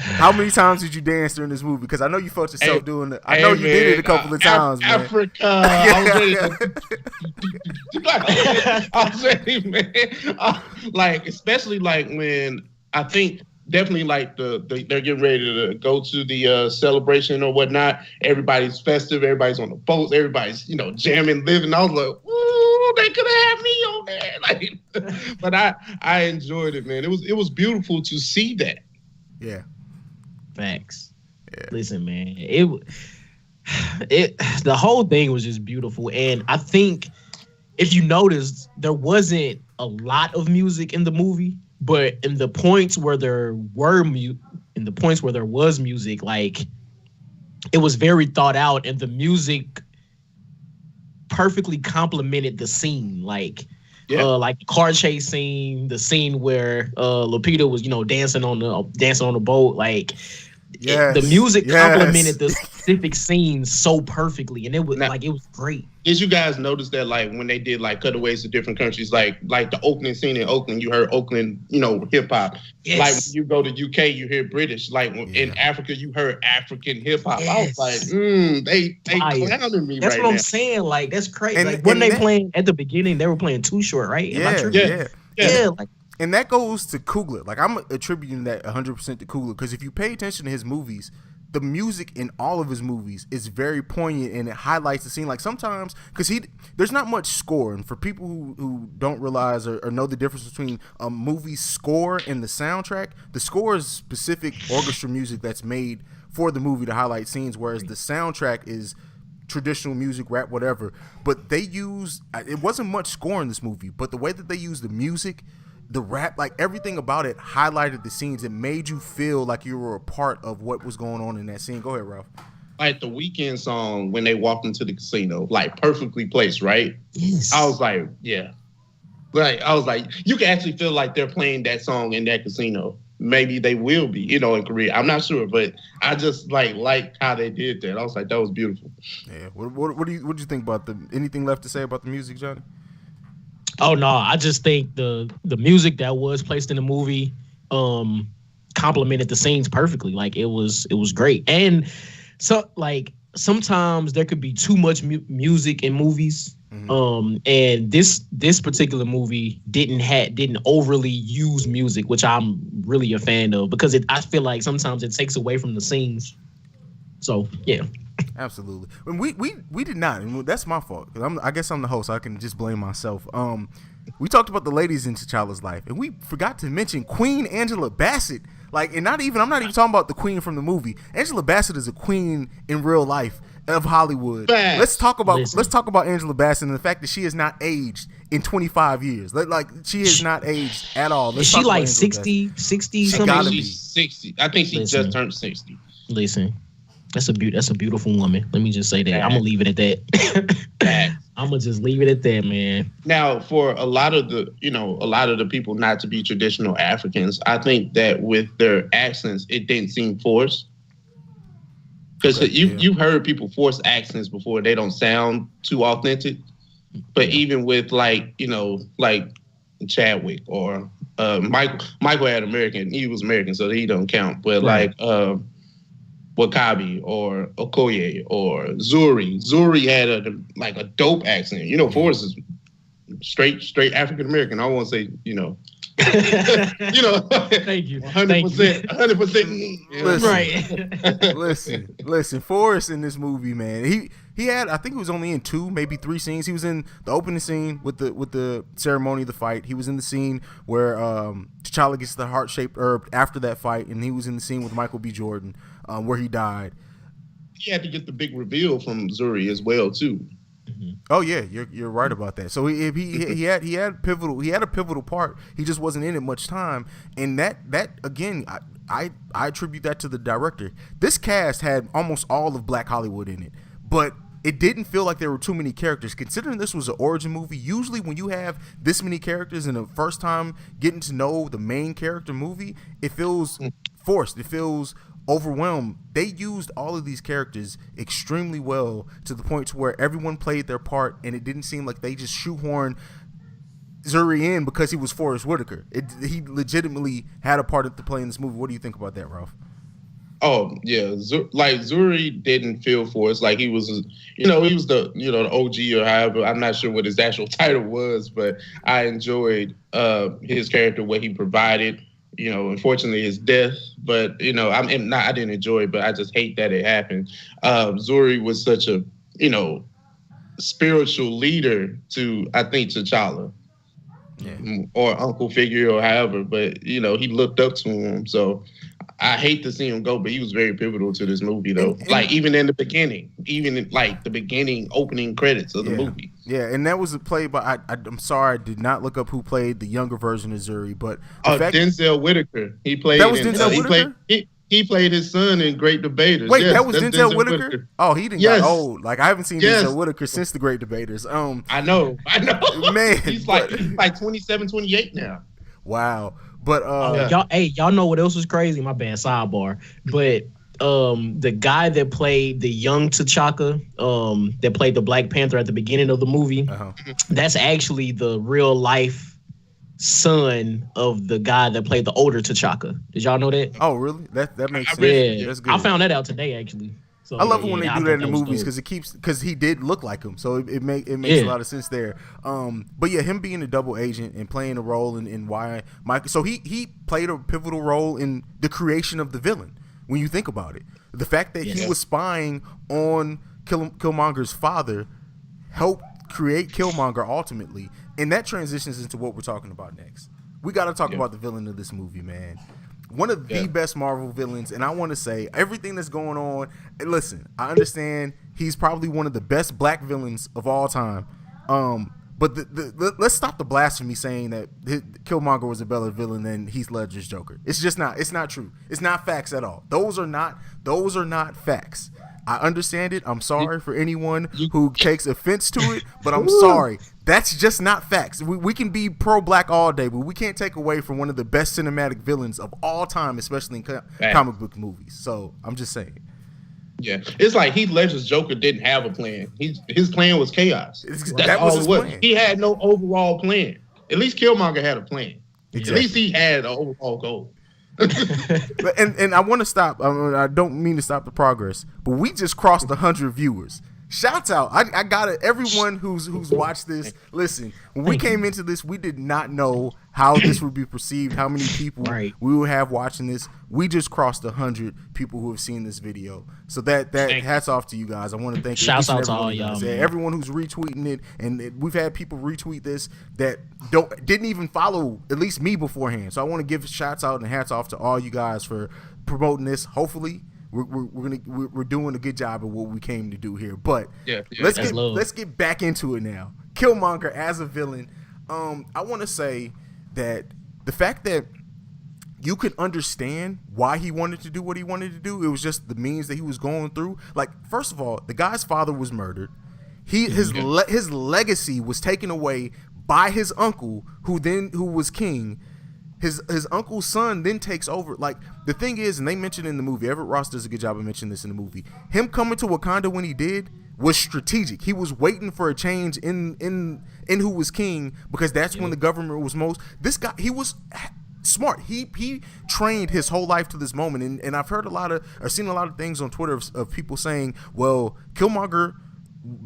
How many times did you dance during this movie? Because I know you felt yourself doing it. I know you did it a couple of times, man. Africa. I was ready, man. Like, especially like when I think definitely like they're getting ready to go to the celebration or whatnot. Everybody's festive. Everybody's on the boats. Everybody's jamming, living. I was like, ooh, they could have had me on there. Like, but I enjoyed it, man. It was beautiful to see that. Yeah. Facts. Yeah. Listen, man, the whole thing was just beautiful, and I think if you noticed, there wasn't a lot of music in the movie, but in the points where there was music, like it was very thought out, and the music perfectly complemented the scene, like the car chase scene, the scene where Lupita was dancing on the boat, like. The music complemented the specific scenes so perfectly, and it was great. Did you guys notice that, like, when they did like cutaways to different countries, like the opening scene in Oakland, you heard Oakland, hip hop. Yes. Like when you go to UK, you hear British. Like in Africa, you heard African hip hop. Yes. I was like, they clowning me. That's right what now. I'm saying. Like that's crazy. And, like when and they playing at the beginning, they were playing Too Short, right? Yeah. Like. And that goes to Coogler. Like, I'm attributing that 100% to Coogler, because if you pay attention to his movies, the music in all of his movies is very poignant, and it highlights the scene. Like, sometimes, because there's not much score, and for people who don't realize or know the difference between a movie's score and the soundtrack, the score is specific orchestra music that's made for the movie to highlight scenes, whereas the soundtrack is traditional music, rap, whatever. But it wasn't much score in this movie, but the way that they use the music, the rap, like everything about it highlighted the scenes. It made you feel like you were a part of what was going on in that scene. Go ahead, Ralph. Like the Weeknd song when they walked into the casino, like perfectly placed, right? Yes. I was like, yeah. Like, I was like, you can actually feel like they're playing that song in that casino. Maybe they will be, in Korea. I'm not sure, but I just like how they did that. I was like, that was beautiful. Yeah. What do you think about anything left to say about the music, Johnny? Oh no, I just think the music that was placed in the movie complemented the scenes perfectly. Like it was great. And so like sometimes there could be too much music in movies. Mm-hmm. And this particular movie didn't overly use music, which I'm really a fan of, because I feel like sometimes it takes away from the scenes. So yeah. Absolutely. And we did not, and that's my fault, because I guess I'm the host, so I can just blame myself. We talked about the ladies in T'Challa's life, and we forgot to mention Queen Angela Bassett. Like, and I'm not even talking about the queen from the movie. Angela Bassett is a queen in real life of Hollywood. Let's talk about Angela Bassett and the fact that she has not aged in 25 years. Like she has not aged at all. Is she like 60 something? She's 60. I think she just turned 60. Listen. That's a beautiful woman. Let me just say that. I'm gonna leave it at that. I'm gonna just leave it at that, man. Now, for a lot of the people not to be traditional Africans, I think that with their accents, it didn't seem forced. Because you've heard people force accents before; they don't sound too authentic. But even with like Chadwick or Michael had American, he was American, so he don't count. But right. Like Wakabi or Okoye or Zuri. Zuri had a dope accent. Forrest is straight African American. I won't say, Thank you. 100%. Right. Listen, Forrest in this movie, man. He had, I think he was only in 2, maybe 3 scenes. He was in the opening scene with the ceremony, the fight. He was in the scene where T'Challa gets the heart-shaped herb after that fight, and he was in the scene with Michael B. Jordan, where he died. He had to get the big reveal from Zuri as well, too. Mm-hmm. Oh yeah, you're right about that. So he had a pivotal part. He just wasn't in it much time, and that again, I attribute that to the director. This cast had almost all of Black Hollywood in it, but it didn't feel like there were too many characters. Considering this was an origin movie, usually when you have this many characters in the first time getting to know the main character movie, it feels forced. It feels overwhelmed. They used all of these characters extremely well, to the point to where everyone played their part, and it didn't seem like they just shoehorned Zuri in because he was Forrest Whitaker. He legitimately had a part to play in this movie. What do you think about that, Ralph? Oh yeah, Zuri didn't feel forced. Like he was, he was the the OG or however. I'm not sure what his actual title was, but I enjoyed his character, what he provided. unfortunately his death. But I didn't enjoy it, but I just hate that it happened. Zuri was such a spiritual leader to, I think, T'Challa. Yeah. Or uncle figure or however, but he looked up to him. So I hate to see him go, but he was very pivotal to this movie, though. And even in the beginning, the beginning opening credits of the movie. Yeah, and that was played by. I'm sorry, I did not look up who played the younger version of Zuri, but Denzel Whitaker. He played. That was Denzel Whitaker. He played his son in Great Debaters. Wait, that was Denzel Whitaker? Oh, he didn't get old. Like, I haven't seen Denzel Whitaker since the Great Debaters. I know. Man. He's like 27, 28 now. Wow. But y'all know what else was crazy? My bad, sidebar. But the guy that played the young T'Chaka, that played the Black Panther at the beginning of the movie, that's actually the real life son of the guy that played the older T'Chaka. Did y'all know that? Oh, really? That makes sense. Yeah, that's good. I found that out today, actually. So, I love it when they do that in the movies because he did look like him, so it makes a lot of sense there. But yeah, him being a double agent and playing a role in why Michael. So he played a pivotal role in the creation of the villain. When you think about it, the fact that he was spying on Killmonger's father helped create Killmonger ultimately. And that transitions into what we're talking about next. We got to talk about the villain of this movie, man. One of the best Marvel villains, and I want to say everything that's going on. And listen, I understand he's probably one of the best black villains of all time. But let's stop the blasphemy saying that Killmonger was a better villain than Heath Ledger's Joker. It's just not. It's not true. It's not facts at all. Those are not facts. I understand it. I'm sorry for anyone who takes offense to it, but I'm sorry. That's just not facts. We can be pro-black all day, but we can't take away from one of the best cinematic villains of all time, especially in comic book movies. So I'm just saying. Yeah, it's like Heath Ledger's Joker didn't have a plan. His plan was chaos. That was his plan. He had no overall plan. At least Killmonger had a plan. Exactly. At least he had an overall goal. and I want to stop. I don't mean to stop the progress, but we just crossed 100 viewers. Shouts out! I got it. Everyone who's watched this, listen. When we came into this, we did not know how this would be perceived. How many people we would have watching this? We just crossed 100 people who have seen this video. So that hats off to you guys. I want to thank shouts out to all y'all. Everyone who's retweeting it, and we've had people retweet this that didn't even follow at least me beforehand. So I want to give shouts out and hats off to all you guys for promoting this. Hopefully. We're doing a good job of what we came to do here, but let's get back into it now. Killmonger as a villain. I want to say that the fact that you could understand why he wanted to do what he wanted to do, it was just the means that he was going through. Like, first of all, the guy's father was murdered. His legacy was taken away by his uncle, who was king. His uncle's son then takes over. Like, the thing is, and they mentioned in the movie, Everett Ross does a good job of mentioning this in the movie, him coming to Wakanda when he did was strategic. He was waiting for a change in who was king, because that's when the government was most. This guy, he was smart. He trained his whole life to this moment, and I've heard seen a lot of things on Twitter of people saying, well, Killmonger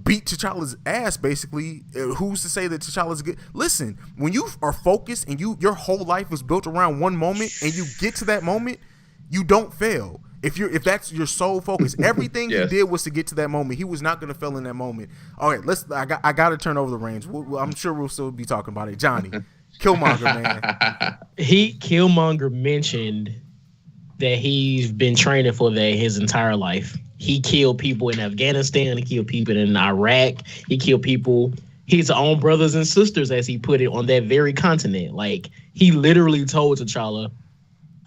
beat T'Challa's ass, basically. Who's to say that T'Challa's good? Listen, when you are focused and your whole life was built around one moment, and you get to that moment, you don't fail. If that's your sole focus, everything he did was to get to that moment. He was not going to fail in that moment. All right, I got to turn over the reins. I'm sure we'll still be talking about it. Johnny, Killmonger, man. Killmonger mentioned that he's been training for that his entire life. He killed people in Afghanistan. He killed people in Iraq. He killed people, his own brothers and sisters, as he put it, on that very continent. Like, he literally told T'Challa,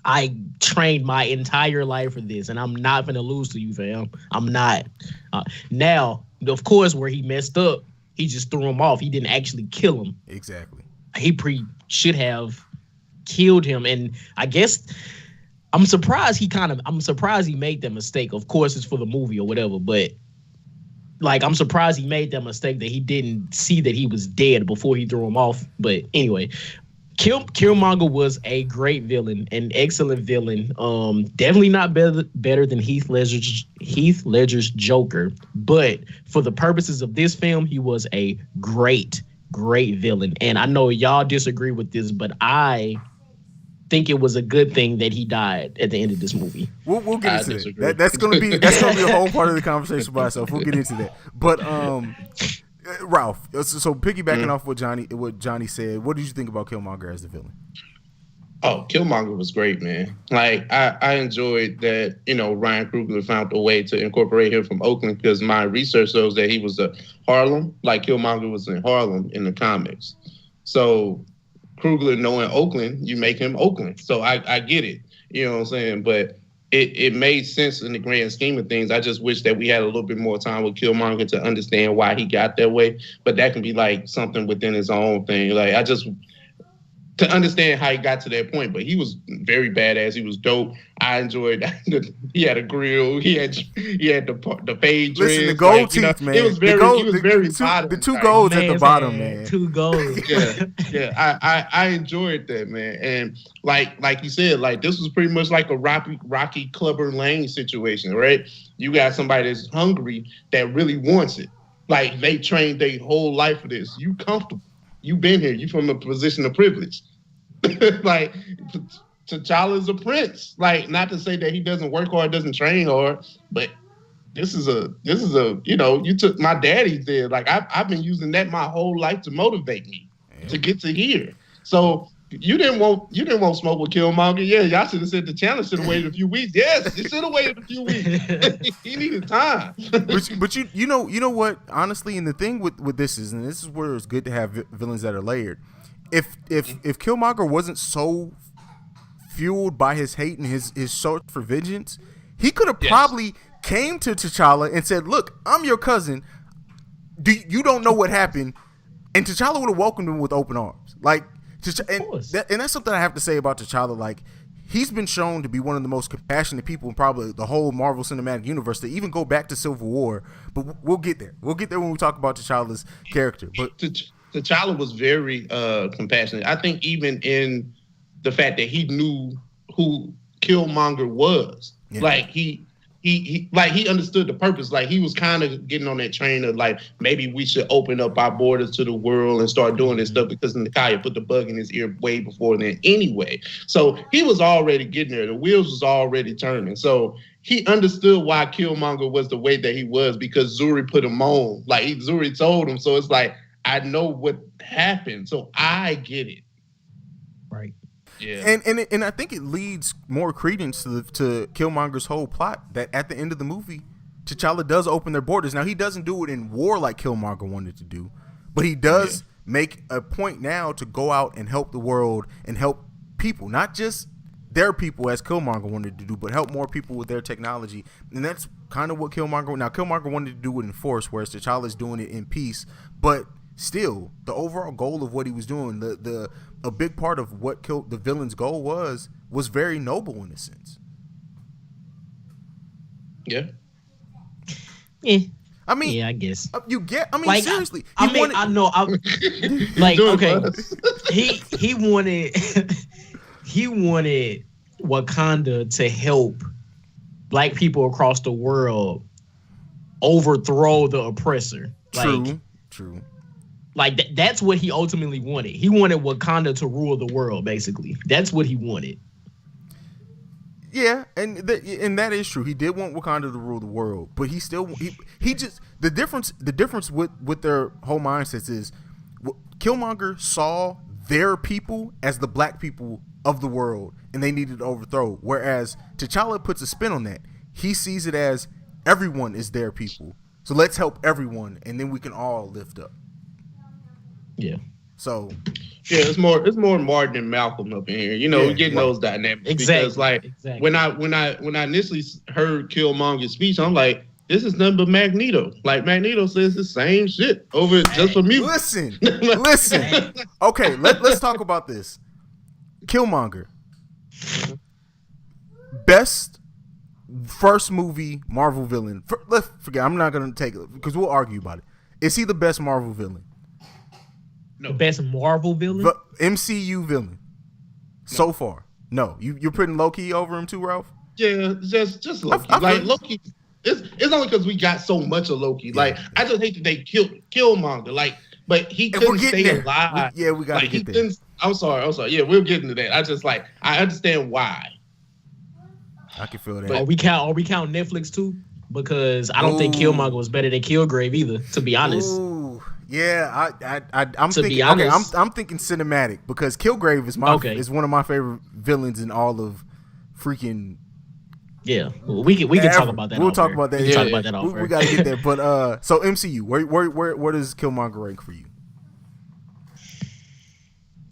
I trained my entire life for this, and I'm not going to lose to you, fam. I'm not. Now, of course, where he messed up, he just threw him off. He didn't actually kill him. Exactly. He should have killed him. And I guess I'm surprised he made that mistake. Of course, it's for the movie or whatever, but like, I'm surprised he made that mistake that he didn't see that he was dead before he threw him off. But anyway, Killmonger was a great villain, an excellent villain. Definitely not better than Heath Ledger's Joker, but for the purposes of this film, he was a great villain. And I know y'all disagree with this, but I think it was a good thing that he died at the end of this movie. We'll get into that. That's gonna be a whole part of the conversation by itself. We'll get into that. But Ralph, so piggybacking off what Johnny said, what did you think about Killmonger as the villain? Oh, Killmonger was great, man. Like I enjoyed that, Ryan Coogler found a way to incorporate him from Oakland, because my research shows that he was Harlem, like Killmonger was in Harlem in the comics. So Coogler knowing Oakland, you make him Oakland. So I get it. You know what I'm saying? But it made sense in the grand scheme of things. I just wish that we had a little bit more time with Killmonger to understand why he got that way. But that can be like something within his own thing. Like to understand how he got to that point, but he was very badass. He was dope. I enjoyed. He had a grill. He had the fade. Listen, the gold teeth, man. It was very. He was very bottom. The two golds at the bottom, man. 2 golds. Yeah. I enjoyed that, man. And like you said, like this was pretty much like a Rocky Clubber Lang situation, right? You got somebody that's hungry that really wants it. Like they trained their whole life for this. You comfortable. You've been here. You from a position of privilege. Like T'Challa's a prince. Like, not to say that he doesn't work hard, doesn't train hard, but this is a you took my daddy's there. Like I've been using that my whole life to motivate me to get to here. So you didn't want smoke with Killmonger. Yeah, y'all should have said the challenge should have waited a few weeks. Yes, it should have waited a few weeks. He needed time. but you know what? Honestly, and the thing with this is, and this is where it's good to have villains that are layered. If Killmonger wasn't so fueled by his hate and his search for vengeance, he could have probably came to T'Challa and said, "Look, I'm your cousin. You don't know what happened," and T'Challa would have welcomed him with open arms. Like. And that's something I have to say about T'Challa. Like, he's been shown to be one of the most compassionate people in probably the whole Marvel Cinematic Universe, to even go back to Civil War. But we'll get there. We'll get there when we talk about T'Challa's character. But T'Challa was very compassionate. I think even in the fact that he knew who Killmonger was, like he understood the purpose. Like he was kind of getting on that train of like, maybe we should open up our borders to the world and start doing this stuff, because Nakia put the bug in his ear way before then anyway. So he was already getting there. The wheels was already turning. So he understood why Killmonger was the way that he was, because Zuri put him on. Like Zuri told him. So it's like, I know what happened. So I get it. Right. Yeah. And I think it leads more credence to Killmonger's whole plot, that at the end of the movie, T'Challa does open their borders. Now, he doesn't do it in war like Killmonger wanted to do, but he does make a point now to go out and help the world and help people, not just their people as Killmonger wanted to do, but help more people with their technology. And that's kind of what Killmonger wanted to do it in force, whereas T'Challa's doing it in peace. But still, the overall goal of what he was doing, a big part of what the villain's goal was very noble in a sense. Yeah. I mean, I guess you get. I mean, like, seriously. I know. Like, okay, he wanted Wakanda to help Black people across the world overthrow the oppressor. True. Like that's what he ultimately wanted. He wanted Wakanda to rule the world, basically. That's what he wanted. Yeah, and that is true. He did want Wakanda to rule the world, but he just the difference with their whole mindsets is Killmonger saw their people as the Black people of the world, and they needed to overthrow. Whereas T'Challa puts a spin on that. He sees it as everyone is their people, so let's help everyone, and then we can all lift up. Yeah. So. Yeah, it's more Martin and Malcolm up in here. We're getting those dynamics. Exactly. Because when I initially heard Killmonger's speech, I'm like, this is nothing but Magneto. Like Magneto says the same shit over just for me. Listen. Okay, let's talk about this. Killmonger. Best first movie Marvel villain. Let's forget. I'm not gonna take it because we'll argue about it. Is he the best Marvel villain? No. The best Marvel villain? MCU villain. So far. No. You're putting Loki over him too, Ralph? Yeah, just Loki. Loki, it's only because we got so much of Loki. Yeah. Like, I just hate that they killed Killmonger. Like, but he couldn't stay alive. We got to get there. I'm sorry. Yeah, we'll get into that. I understand why. I can feel that. But are we count Netflix too? Because I don't think Killmonger was better than Kilgrave either. To be honest. Ooh. Yeah, I'm to thinking. Be honest, okay, I'm thinking cinematic because Kilgrave is one of my favorite villains in all of freaking. Yeah, we can talk about that. We'll talk about that. We can talk about that. We gotta get there. But so MCU, where does Killmonger rank for you?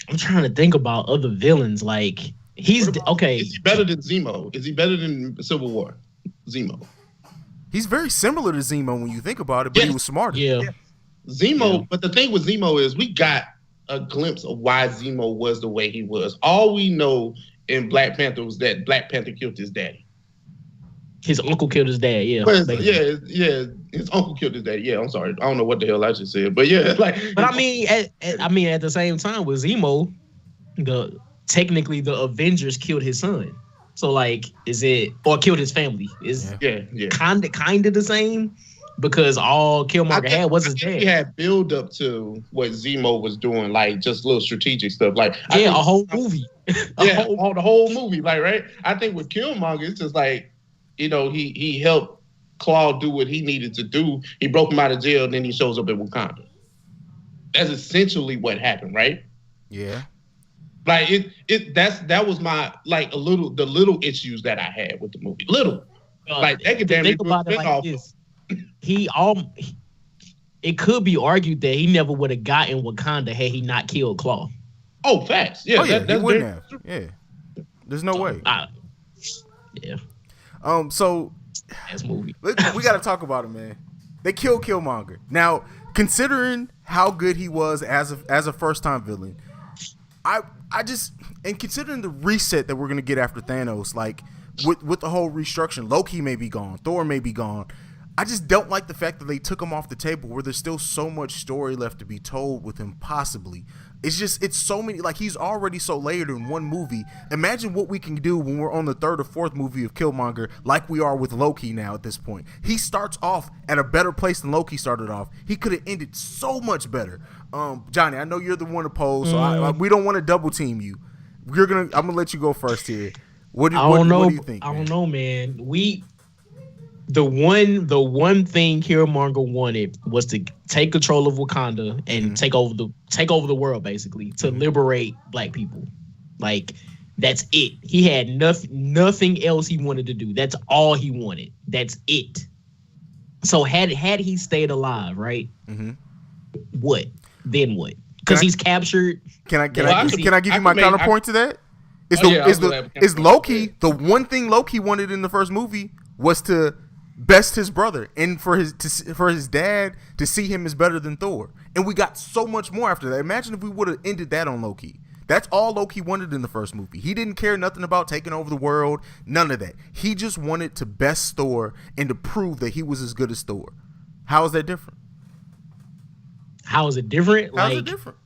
I'm trying to think about other villains. Like he's okay. Is he better than Zemo? Is he better than Civil War? Zemo. He's very similar to Zemo when you think about it, but he was smarter. Yeah. Zemo, but the thing with Zemo is we got a glimpse of why Zemo was the way he was. All we know in Black Panther was that Black Panther killed his daddy. His uncle killed his dad. Yeah. His uncle killed his dad. Yeah, I'm sorry. I don't know what the hell I just said, but yeah, like. But I mean, at the same time with Zemo, technically the Avengers killed his son. So like, or killed his family? Kind of the same because all Killmonger had was his dad. He had build up to what Zemo was doing, like just little strategic stuff, like a whole movie. The whole movie, like right. I think with Killmonger, it's just like. He helped Claw do what he needed to do. He broke him out of jail, and then he shows up in Wakanda. That's essentially what happened, right? Yeah. Like that was my the little issues that I had with the movie. Little. Like they could damn think about it like this. It could be argued that he never would have gotten Wakanda had he not killed Claw. Oh, facts. Yeah, he wouldn't have. Yeah. There's no way. Yeah. So this movie. we got to talk about it, man. They killed Killmonger. Now, considering how good he was as a first-time villain, I just and considering the reset that we're gonna get after Thanos, like with the whole restructuring, Loki may be gone, Thor may be gone. I just don't like the fact that they took him off the table where there's still so much story left to be told with him possibly. It's so many, like he's already so layered in one movie. Imagine what we can do when we're on the third or fourth movie of Killmonger like we are with Loki now at this point. He starts off at a better place than Loki started off. He could have ended so much better. Johnny, I know you're the one opposed, so we don't want to double team you. I'm gonna let you go first here. What do you think? I don't know, man. The one thing Killmonger wanted was to take control of Wakanda and take over the world, basically, to liberate black people. Like that's it. He had nothing else he wanted to do. That's all he wanted. That's it. So had he stayed alive, right? Mm-hmm. What? Then what? Because he's captured. Can I give you my counterpoint to that? Is Loki the one thing Loki wanted in the first movie was to best his brother and for his dad to see him as better than Thor, and we got so much more after that. Imagine if we would have ended that on Loki. That's all Loki wanted in the first movie. He didn't care nothing about taking over the world, none of that. He just wanted to best Thor and to prove that he was as good as Thor. How is that different? How is it different? How's it different?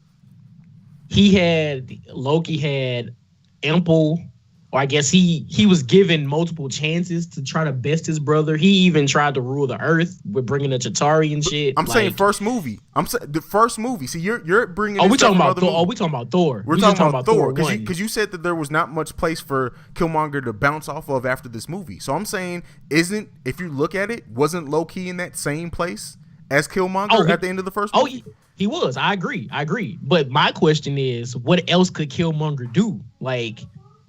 Loki had ample, or I guess he was given multiple chances to try to best his brother. He even tried to rule the earth with bringing the Chitauri and shit. I'm saying first movie. I'm saying the first movie. See, you're bringing. We talking about Thor? We talking about Thor? We're talking about Thor because you said that there was not much place for Killmonger to bounce off of after this movie. So I'm saying, if you look at it, wasn't Loki in that same place as Killmonger at the end of the first movie? He was. I agree. But my question is, what else could Killmonger do? Like,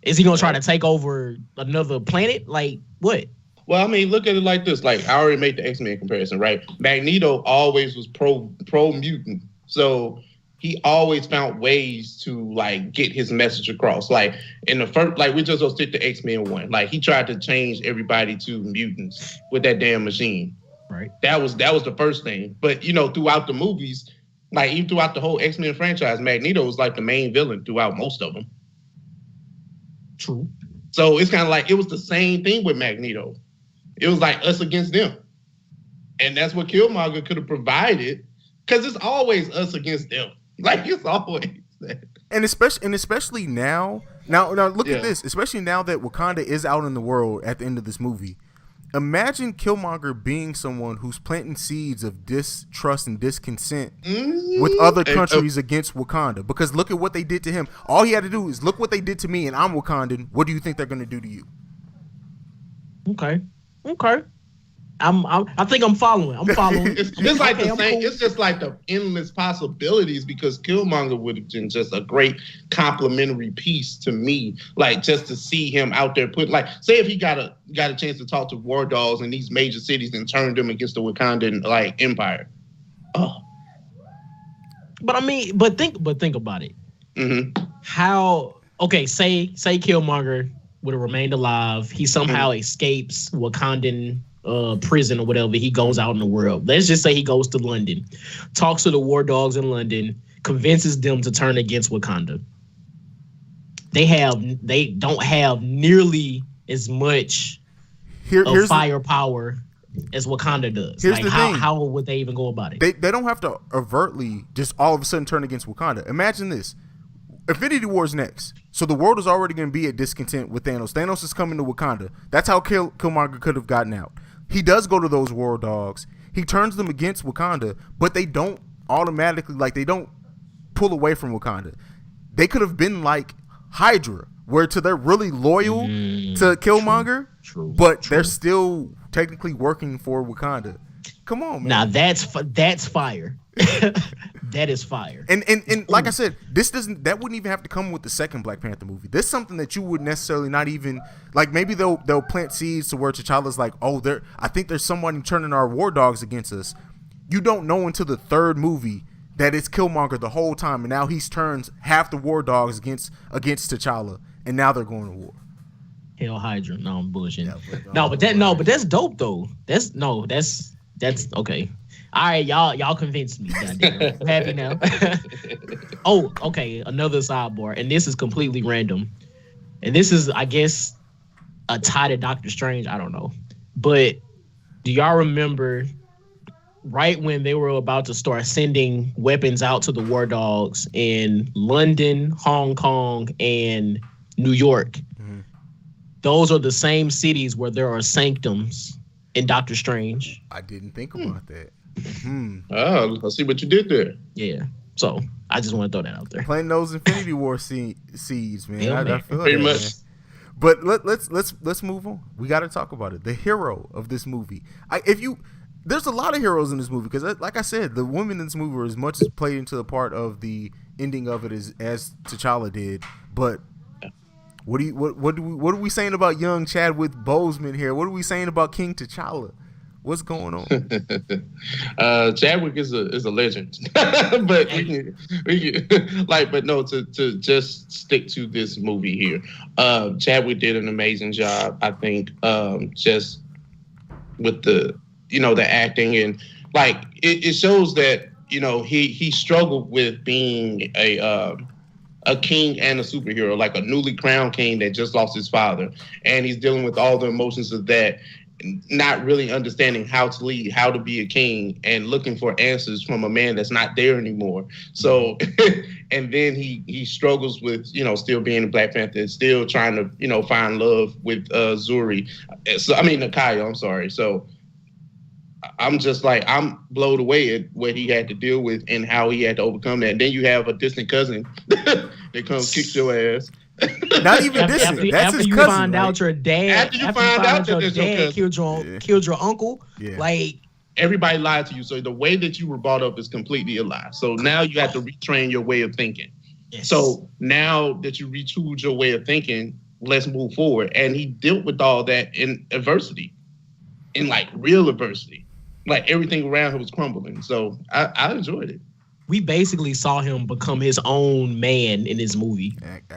is he gonna try to take over another planet? Like, what? Well, I mean, look at it like this. Like, I already made the X-Men comparison, right? Magneto always was pro mutant, so he always found ways to like get his message across. Like in the first, like we just go stick to X-Men 1. Like he tried to change everybody to mutants with that damn machine. Right. That was the first thing. But throughout the movies, like even throughout the whole X-Men franchise, Magneto was like the main villain throughout most of them. True. So it's kind of like it was the same thing with Magneto. It was like us against them. And that's what Killmonger could have provided, because it's always us against them. Like it's always that. And especially now look at this, especially now that Wakanda is out in the world at the end of this movie. Imagine Killmonger being someone who's planting seeds of distrust and discontent with other countries against Wakanda. Because look at what they did to him. All he had to do is look what they did to me, and I'm Wakandan. What do you think they're going to do to you? Okay. I think I'm following. It's like the same. Cool. It's just like the endless possibilities because Killmonger would have been just a great complimentary piece to me. Like just to see him out there say if he got a chance to talk to war dogs in these major cities and turned them against the Wakandan empire. Oh. But think about it. Mm-hmm. Say Killmonger would have remained alive. He somehow escapes Wakandan prison or whatever. He goes out in the world. Let's just say he goes to London, talks to the war dogs in London, convinces them to turn against Wakanda. They don't have nearly as much firepower as Wakanda does. Here's the thing. How would they even go about it? They don't have to overtly just all of a sudden turn against Wakanda. Imagine this. Infinity War's next. So the world is already going to be at discontent with Thanos. Thanos is coming to Wakanda. That's how Killmonger could have gotten out. He does go to those war dogs. He turns them against Wakanda, but they don't automatically, they don't pull away from Wakanda. They could have been like Hydra, where they're really loyal to Killmonger, but they're still technically working for Wakanda. Come on, man. Now that's fire. That is fire. And like I said, that wouldn't even have to come with the second Black Panther movie. This is something that you would necessarily not even maybe they'll plant seeds to where T'Challa's like, oh, I think there's someone turning our war dogs against us. You don't know until the third movie that it's Killmonger the whole time, and now he's turned half the war dogs against T'Challa, and now they're going to war. Hell Hydra. No, I'm bullshitting. But that's dope though. That's okay. All right, y'all convinced me. Goddamn. I'm happy now. Oh, okay. Another sidebar, and this is completely random. And this is, I guess, a tie to Doctor Strange. I don't know. But do y'all remember right when they were about to start sending weapons out to the war dogs in London, Hong Kong, and New York? Mm-hmm. Those are the same cities where there are sanctums in Doctor Strange. I didn't think about that. Oh, I see what you did there. Yeah. So I just want to throw that out there. Planting those Infinity War seeds, man. Yeah, I feel pretty that, much. Man. But let's move on. We got to talk about it. The hero of this movie. There's a lot of heroes in this movie because, like I said, the women in this movie are as much as played into a part of the ending of it as T'Challa did. But what are we saying about young Chadwick Boseman here? What are we saying about King T'Challa? What's going on? Chadwick is a legend, but to just stick to this movie here. Chadwick did an amazing job, I think. Just with the acting and it shows that he struggled with being a king and a superhero, like a newly crowned king that just lost his father, and he's dealing with all the emotions of that. Not really understanding how to lead, how to be a king, and looking for answers from a man that's not there anymore. So, and then he struggles with, still being a Black Panther, still trying to, find love with Zuri. Nakia, I'm sorry. So I'm just I'm blown away at what he had to deal with and how he had to overcome that. And then you have a distant cousin that comes kicks your ass. Not even distant. That's his cousin. After you find out your dad, after you find out your dad killed your uncle, everybody lied to you. So the way that you were brought up is completely a lie. So now you have to retrain your way of thinking. Yes. So now that you retooled your way of thinking, let's move forward. And he dealt with all that in adversity, in real adversity. Everything around him was crumbling. So I enjoyed it. We basically saw him become his own man in this movie.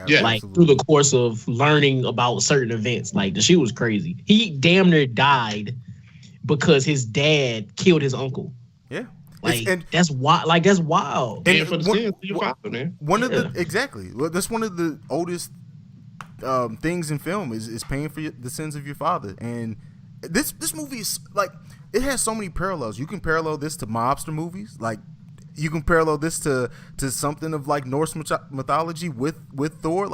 Yeah, through the course of learning about certain events. The shit was crazy. He damn near died because his dad killed his uncle. Yeah. That's wild. That's wild. And for the sins of your father, man. Exactly. Well, that's one of the oldest things in film is paying for the sins of your father. And this movie is it has so many parallels. You can parallel this to mobster movies. You can parallel this to something of Norse mythology with Thor.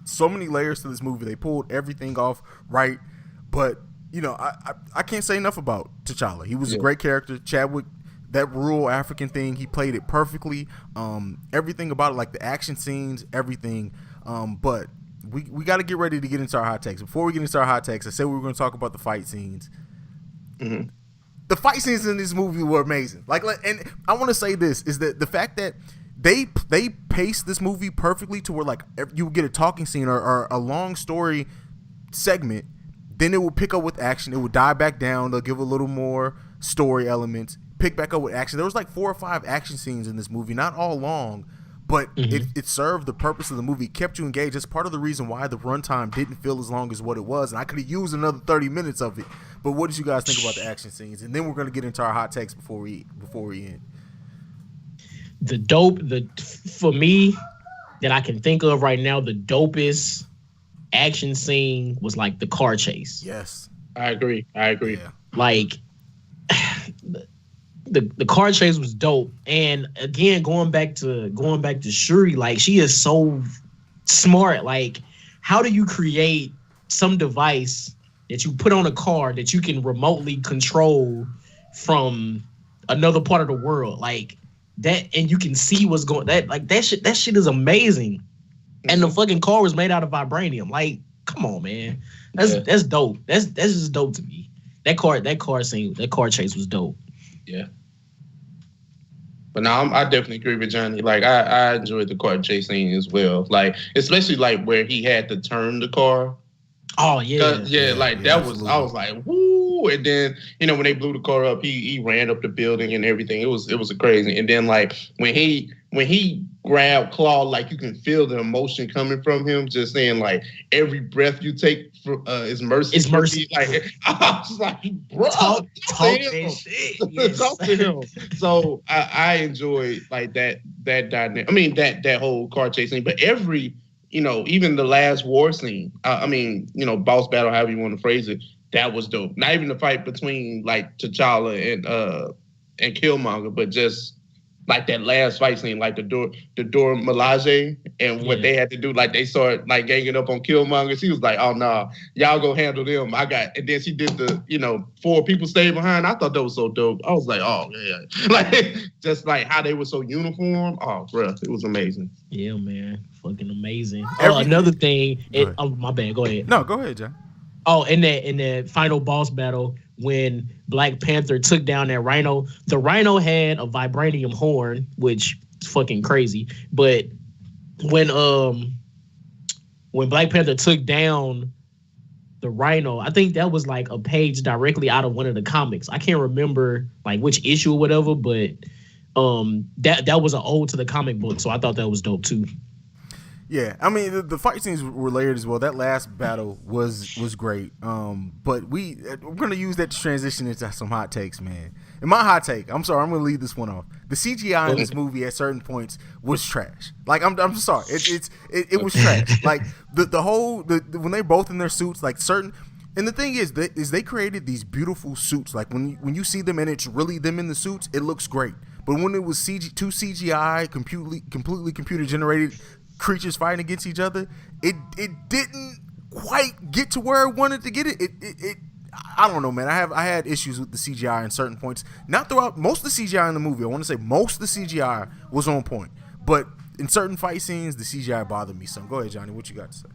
So many layers to this movie. They pulled everything off right, but I can't say enough about T'Challa. He was a great character. Chadwick, that rural African thing, he played it perfectly. Everything about it, like the action scenes, everything. But we got to get ready to get into our hot takes. Before we get into our hot takes, I said we were going to talk about the fight scenes. Mm-hmm. The fight scenes in this movie were amazing. And I want to say this is that the fact that they paced this movie perfectly to where like you would get a talking scene or a long story segment, then it would pick up with action. It would die back down. They'll give a little more story elements, pick back up with action. There was like 4 or 5 action scenes in this movie, not all long, but it served the purpose of the movie. It kept you engaged. That's part of the reason why the runtime didn't feel as long as what it was. And I could have used another 30 minutes of it. But what did you guys think about the action scenes? And then we're going to get into our hot takes before we end. For me, that I can think of right now, the dopest action scene was like the car chase. Yes. I agree. Yeah. Like the car chase was dope. And again, going back to Shuri, like she is so smart. Like, how do you create some device that you put on a car that you can remotely control from another part of the world? Like that, and you can see what's going that shit is amazing. And the fucking car was made out of vibranium. Like, come on, man. That's dope. That's just dope to me. That car chase was dope. Yeah. But no, I definitely agree with Johnny. Like, I enjoyed the car chase scene as well. Like, especially like where he had to turn the car. Oh yeah. That was, I was like, woo. And then, when they blew the car up, he ran up the building and everything. It was crazy. And then like when he grabbed Claw, like you can feel the emotion coming from him, just saying like every breath you take is mercy. It's mercy. Like, I was like, bro, talk that shit. Yes. Talk to him. So I enjoyed like that dynamic. I mean that whole car chasing, but every even the last war scene. Boss battle, however you want to phrase it, that was dope. Not even the fight between like T'Challa and Killmonger, but just like that last fight scene, like the Dora Milaje and what they had to do. Like they started like ganging up on Killmonger. She was like, "Oh no, y'all go handle them. And then she did the 4 people stayed behind. I thought that was so dope. I was like, oh yeah, like just like how they were so uniform. Oh, bro, it was amazing. Yeah, man, fucking amazing. Another thing. My bad. Go ahead. No, go ahead, John. Oh, in that final boss battle, when Black Panther took down that Rhino, the Rhino had a vibranium horn, which is fucking crazy. But when Black Panther took down the Rhino, I think that was like a page directly out of one of the comics. I can't remember like which issue or whatever, but that was an ode to the comic book, so I thought that was dope too. Yeah, I mean the fight scenes were layered as well. That last battle was great. But we're gonna use that to transition into some hot takes, man. And my hot take, I'm sorry, I'm gonna leave this one off. The CGI in this movie at certain points was trash. Like I'm sorry, it was trash. Like the whole when they're both in their suits, like certain. And the thing is they created these beautiful suits. Like when you see them and it's really them in the suits, it looks great. But when it was CGI, completely computer generated creatures fighting against each other, it didn't quite get to where I wanted to get it. It I don't know, man. I had issues with the CGI in certain points. Not throughout. Most of the CGI in the movie, I want to say most of the CGI was on point, but in certain fight scenes, the CGI bothered me some. Go ahead, Johnny. What you got to say?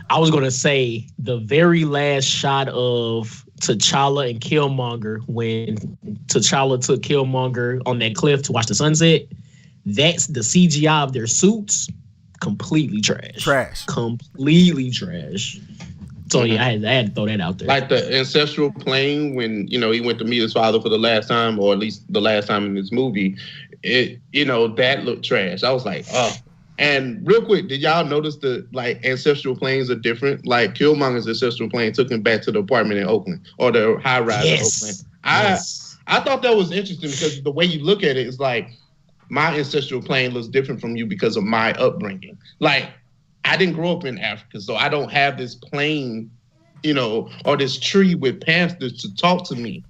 I was gonna say the very last shot of T'Challa and Killmonger when T'Challa took Killmonger on that cliff to watch the sunset. That's the CGI of their suits. Completely trash. Completely trash. So yeah, I had to throw that out there. Like the ancestral plane when he went to meet his father for the last time, or at least the last time in this movie. That looked trash. I was like, oh. And real quick, did y'all notice the ancestral planes are different? Like Killmonger's ancestral plane took him back to the apartment in Oakland or the high rise in Oakland. I thought that was interesting because the way you look at it is like, my ancestral plane looks different from you because of my upbringing. Like, I didn't grow up in Africa, so I don't have this plane, or this tree with panthers to talk to me.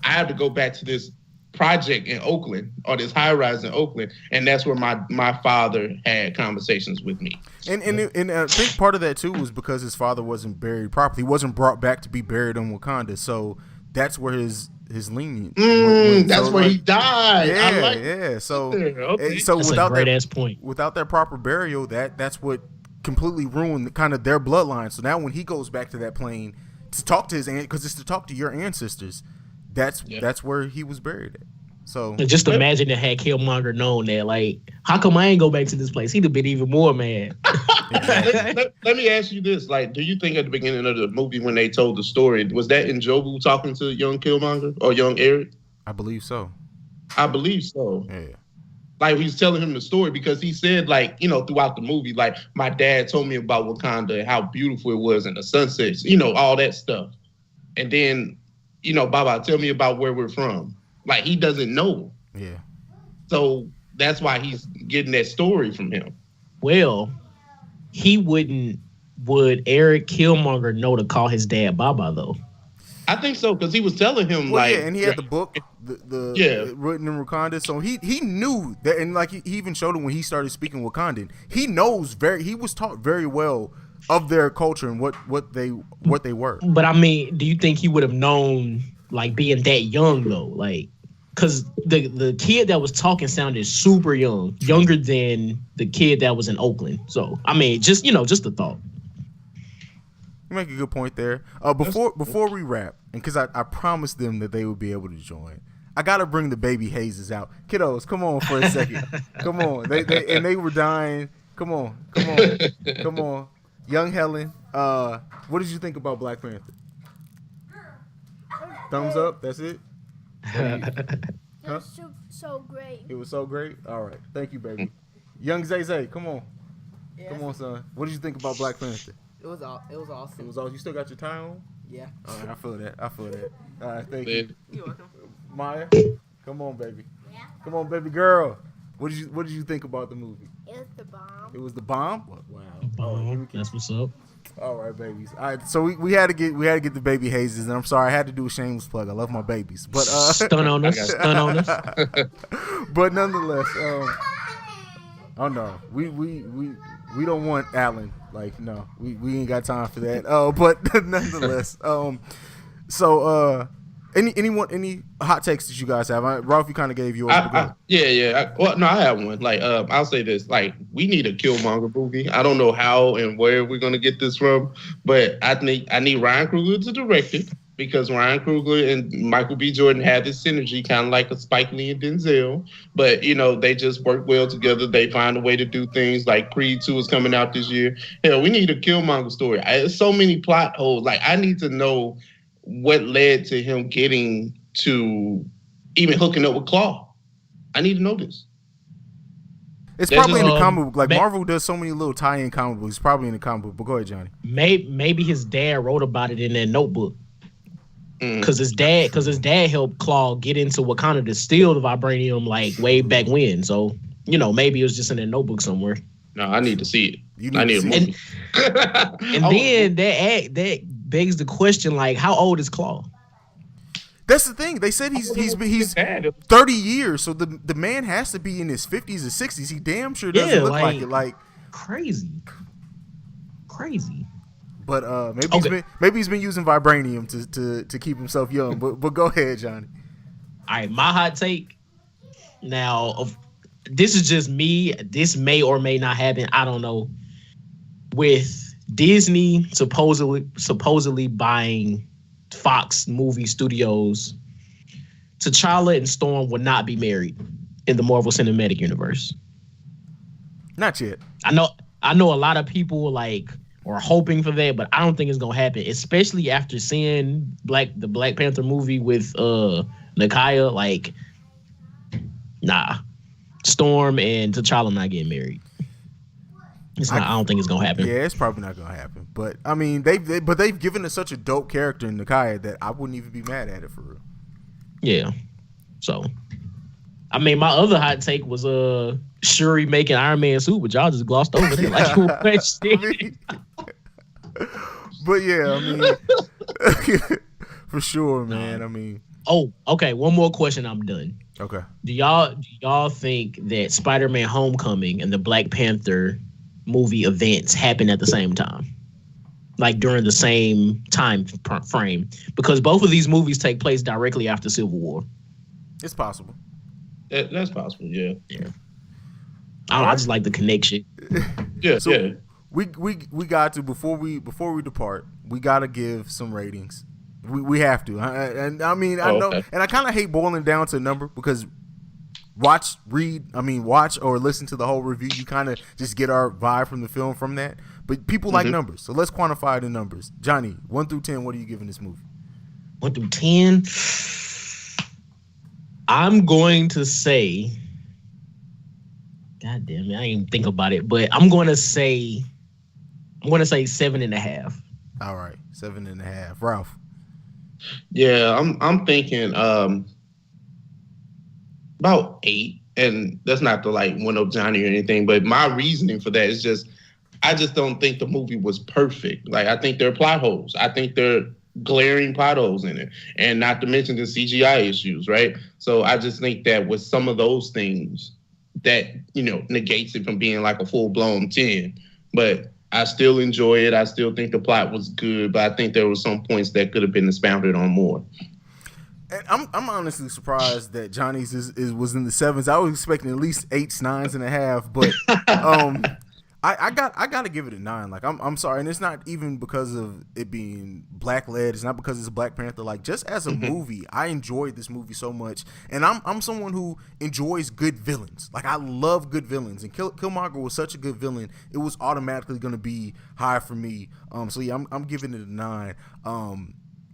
I have to go back to this project in Oakland or this high rise in Oakland, and that's where my father had conversations with me. And I think part of that too was because his father wasn't buried properly. He wasn't brought back to be buried in Wakanda, so that's where his lenient. That's where he died. Yeah. So that's without a great ass point. Without that proper burial, that's what completely ruined kind of their bloodline. So now when he goes back to that plane to talk to his aunt, because it's to talk to your ancestors, that's where he was buried at. So just imagine that had Killmonger known that, like, how come I ain't go back to this place? He'd have been even more mad. Let me ask you this: like, do you think at the beginning of the movie when they told the story, was that Njobu talking to young Killmonger or young Eric? I believe so. I believe so. Yeah. Like, he's telling him the story because he said, like, you know, throughout the movie, like, my dad told me about Wakanda and how beautiful it was and the sunsets, you know, all that stuff. And then, you know, Baba, tell me about where we're from. Like, he doesn't know. Yeah. So that's why he's getting that story from him. Well, would Eric Killmonger know to call his dad Baba, though? I think so, because he was telling him, well, and he had the book, the written in Wakanda, so he knew that, and like he even showed him when he started speaking Wakandan. He knows he was taught very well of their culture and what they were. But I mean, do you think he would have known, like, being that young though? Like, because the kid that was talking sounded super young, younger than the kid that was in Oakland. So I mean, just a thought. You make a good point there. Before we wrap, and because I promised them that they would be able to join, I gotta bring the baby Hazes out. Kiddos, come on for a second. Come on. They were dying. Come on. Young Helen, what did you think about Black Panther? Thumbs up. That's it. It was so great. It was so great. All right, thank you, baby. Young Zay, come on. Yeah. Come on, son. What did you think about Black Panther? It was awesome. It was all. You still got your tie on? Yeah. All right, I feel that. All right, thank you. You're welcome. Maya, come on, baby. Yeah. Come on, baby girl. What did you think about the movie? It was the bomb. It was the bomb. Wow. Oh, that's what's up. All right, babies. All right, so we had to get the baby Hazes, and I'm sorry I had to do a shameless plug. I love my babies, but stun on us. But nonetheless, oh no, we don't want Alan. Like, no, we ain't got time for that. But nonetheless, any hot takes that you guys have? Ralph, you kind of gave yours. Well, no, I have one. Like, I'll say this: like, we need a Killmonger movie. I don't know how and where we're gonna get this from, but I need Ryan Coogler to direct it because Ryan Coogler and Michael B. Jordan have this synergy, kind of like a Spike Lee and Denzel. But you know, they just work well together. They find a way to do things. Like Creed 2 is coming out this year. Hell, we need a Killmonger story. There's so many plot holes. Like, I need to know what led to him getting to even hooking up with Claw. I need to know this. It's probably in the comic book. Like, Marvel does so many little tie-in comic books. It's probably in the comic book. But go ahead, Johnny. Maybe his dad wrote about it in that notebook. Because his dad helped Claw get into Wakanda to steal the vibranium, like, way back when. So, you know, maybe it was just in that notebook somewhere. No, I need to see it. I need a movie. And then that begs the question, like, how old is Claw? That's the thing. They said he's 30 years, so the man has to be in his 50s or 60s. He damn sure doesn't look like it. Like, crazy. But maybe he's been using vibranium to keep himself young. But go ahead, Johnny. All right, my hot take. Now, this is just me. This may or may not happen. I don't know. With Disney supposedly buying Fox movie studios, T'Challa and Storm will not be married in the Marvel Cinematic Universe. Not yet. I know a lot of people are hoping for that, but I don't think it's gonna happen, especially after seeing the Black Panther movie with Nakia. Like, nah. Storm and T'Challa not getting married. I don't think it's gonna happen. Yeah, it's probably not gonna happen. But I mean, they've given us such a dope character in Nakia that I wouldn't even be mad at it for real. Yeah. So, I mean, my other hot take was Shuri making Iron Man suit, but y'all just glossed over it. Like, but yeah, I mean, for sure, man. I mean, Oh, okay. One more question. I'm done. Okay. Do y'all think that Spider-Man: Homecoming and the Black Panther movie events happen at the same time, like during the same time frame? Because both of these movies take place directly after Civil War. It's possible. That's possible. Yeah. Yeah. I just like the connection. Yeah. So yeah. we got to before we depart, we got to give some ratings. We have to, and I mean I know, okay. and I kind of hate boiling down to a number because watch or listen to the whole review. You kind of just get our vibe from the film from that. But people like numbers, so let's quantify the numbers. Johnny, 1 through 10, what are you giving this movie? 1 through 10. I'm going to say, God damn it, I didn't even think about it, but I'm going to say 7.5. All right, 7.5. Ralph. Yeah, I'm thinking about 8, and that's not to like one up Johnny or anything, but my reasoning for that is just I just don't think the movie was perfect. Like I think there are plot holes. I think there are glaring plot holes in it, and not to mention the CGI issues, right? So I just think that with some of those things, that negates it from being like a full blown 10. But I still enjoy it. I still think the plot was good, but I think there were some points that could have been expounded on more. And I'm honestly surprised that Johnny's was in the 7s. I was expecting at least 8s, 9.5, but I got to give it a 9. Like I'm sorry, and it's not even because of it being black led. It's not because it's Black Panther. Like just as a movie, I enjoyed this movie so much, and I'm someone who enjoys good villains. Like I love good villains, and Killmonger was such a good villain. It was automatically going to be high for me. So yeah, I'm giving it a 9.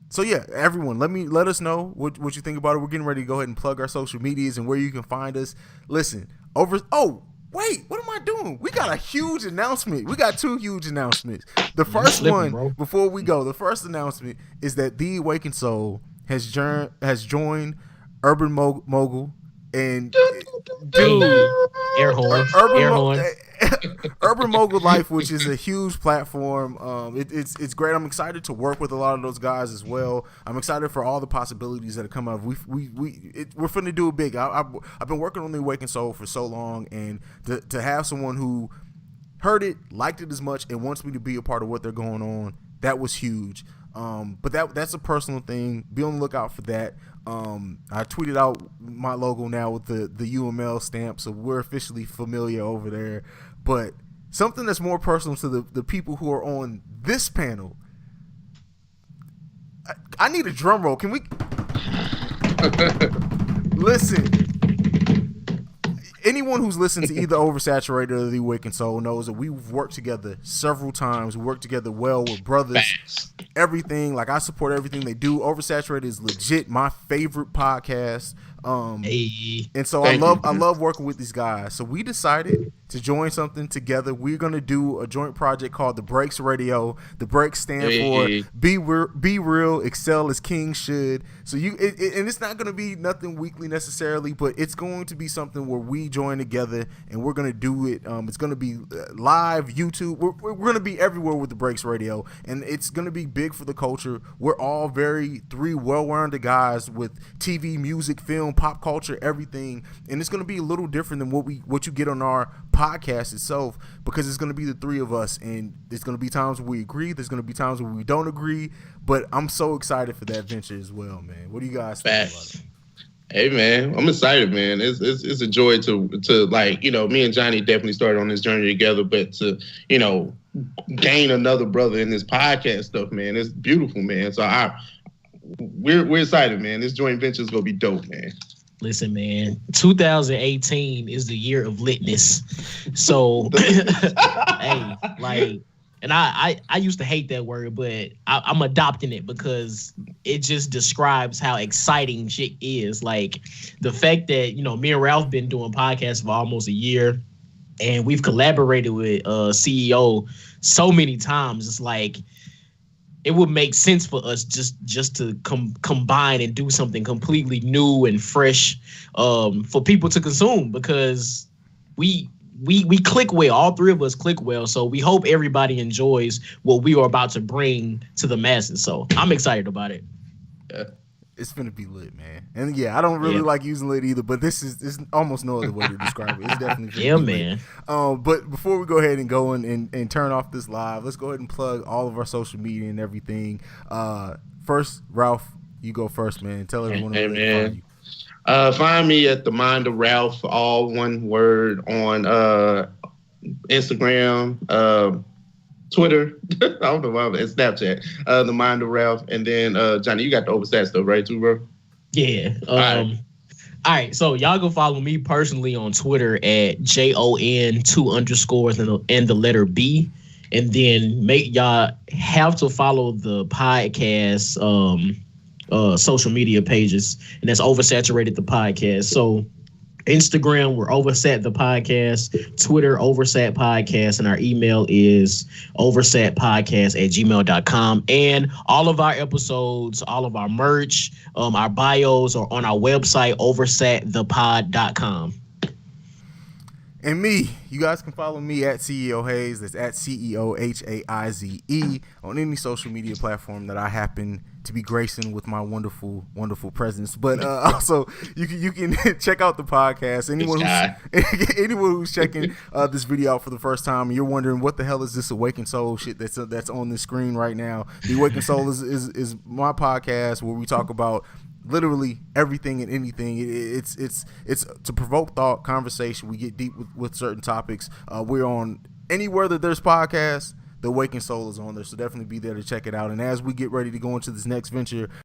So yeah, everyone, let us know what you think about it. We're getting ready to go ahead and plug our social medias and where you can find us. Listen, wait, what am I doing? We got a huge announcement. We got 2 huge announcements. The first one, before we go, the first announcement is that The Awakened Soul has joined Urban Mogul. And dude, air horn. Urban Mogul Life, which is a huge platform. It's great. I'm excited to work with a lot of those guys as well. I'm excited for all the possibilities that are coming up. We're finna do it big. I've been working on The Awakened Soul for so long, and to have someone who heard it, liked it as much, and wants me to be a part of what they're going on, that was huge. But that's a personal thing. Be on the lookout for that. I tweeted out my logo now with the UML stamp, so we're officially familiar over there. But something that's more personal to the people who are on this panel. I need a drum roll. Can we listen? Anyone who's listened to either Oversaturated or The Awakened Soul knows that we've worked together several times. We work together well with brothers. Everything, like I support everything they do. Oversaturated is legit my favorite podcast. And so I love working with these guys. So we decided to join something together. We're gonna do a joint project called The Breaks Radio. The Breaks stand for be real, excel as kings should. So and it's not gonna be nothing weekly necessarily, but it's going to be something where we join together and we're gonna do it. It's gonna be live, YouTube. We're gonna be everywhere with The Breaks Radio, and it's gonna be big for the culture. We're all 3 well-rounded guys with TV, music, film, pop culture, everything, and it's going to be a little different than what you get on our podcast itself, because it's going to be the 3 of us, and there's going to be times where we agree, there's going to be times where we don't agree, but I'm so excited for that venture as well, man. What do you guys think about it? Hey man, I'm excited, man. It's a joy to like, me and Johnny definitely started on this journey together, but to gain another brother in this podcast stuff, man, it's beautiful, man. So we're excited, man. This joint venture is gonna be dope, man. Listen, man, 2018 is the year of litness. So, hey, like, and I used to hate that word, but I'm adopting it because it just describes how exciting shit is. Like the fact that, me and Ralph been doing podcasts for almost a year, and we've collaborated with CEO so many times. It's like, it would make sense for us just to combine and do something completely new and fresh for people to consume, because we click well. All 3 of us click well. So we hope everybody enjoys what we are about to bring to the masses. So I'm excited about it. Yeah. It's finna be lit, man. And yeah, I don't really like using lit either, but there's almost no other way to describe it. It's definitely finna be man. lit. But before we go ahead and go and turn off this live, let's go ahead and plug all of our social media and everything. First, Ralph, you go first, man. Tell everyone where they can find you. Find me at the Mind of Ralph, all one word, on Instagram, Twitter. I don't know why, it's Snapchat. The Mind of Ralph, and then Johnny, you got the OverSat stuff, right, too, bro? Yeah. All right. So y'all go follow me personally on Twitter at JON2_ and the letter B, and then y'all have to follow the podcast social media pages, and that's OverSaturated the podcast. So Instagram, we're Oversat the podcast. Twitter, Oversat podcast, and our email is oversatpodcast@gmail.com. And all of our episodes, all of our merch, our bios are on our website, oversatthepod.com. And me, you guys can follow me at CEOHaize. That's at CEOHaize on any social media platform that I happen to be gracing with my wonderful, wonderful presence. But also, you can check out the podcast. Anyone who's checking this video out for the first time, and you're wondering what the hell is this Awakened Soul shit that's on the screen right now. The Awakened Soul is my podcast where we talk about literally everything and anything. It's to provoke thought, conversation. We get deep with certain topics. We're on anywhere that there's podcasts. The Awakened Soul is on there, so definitely be there to check it out. And as we get ready to go into this next venture,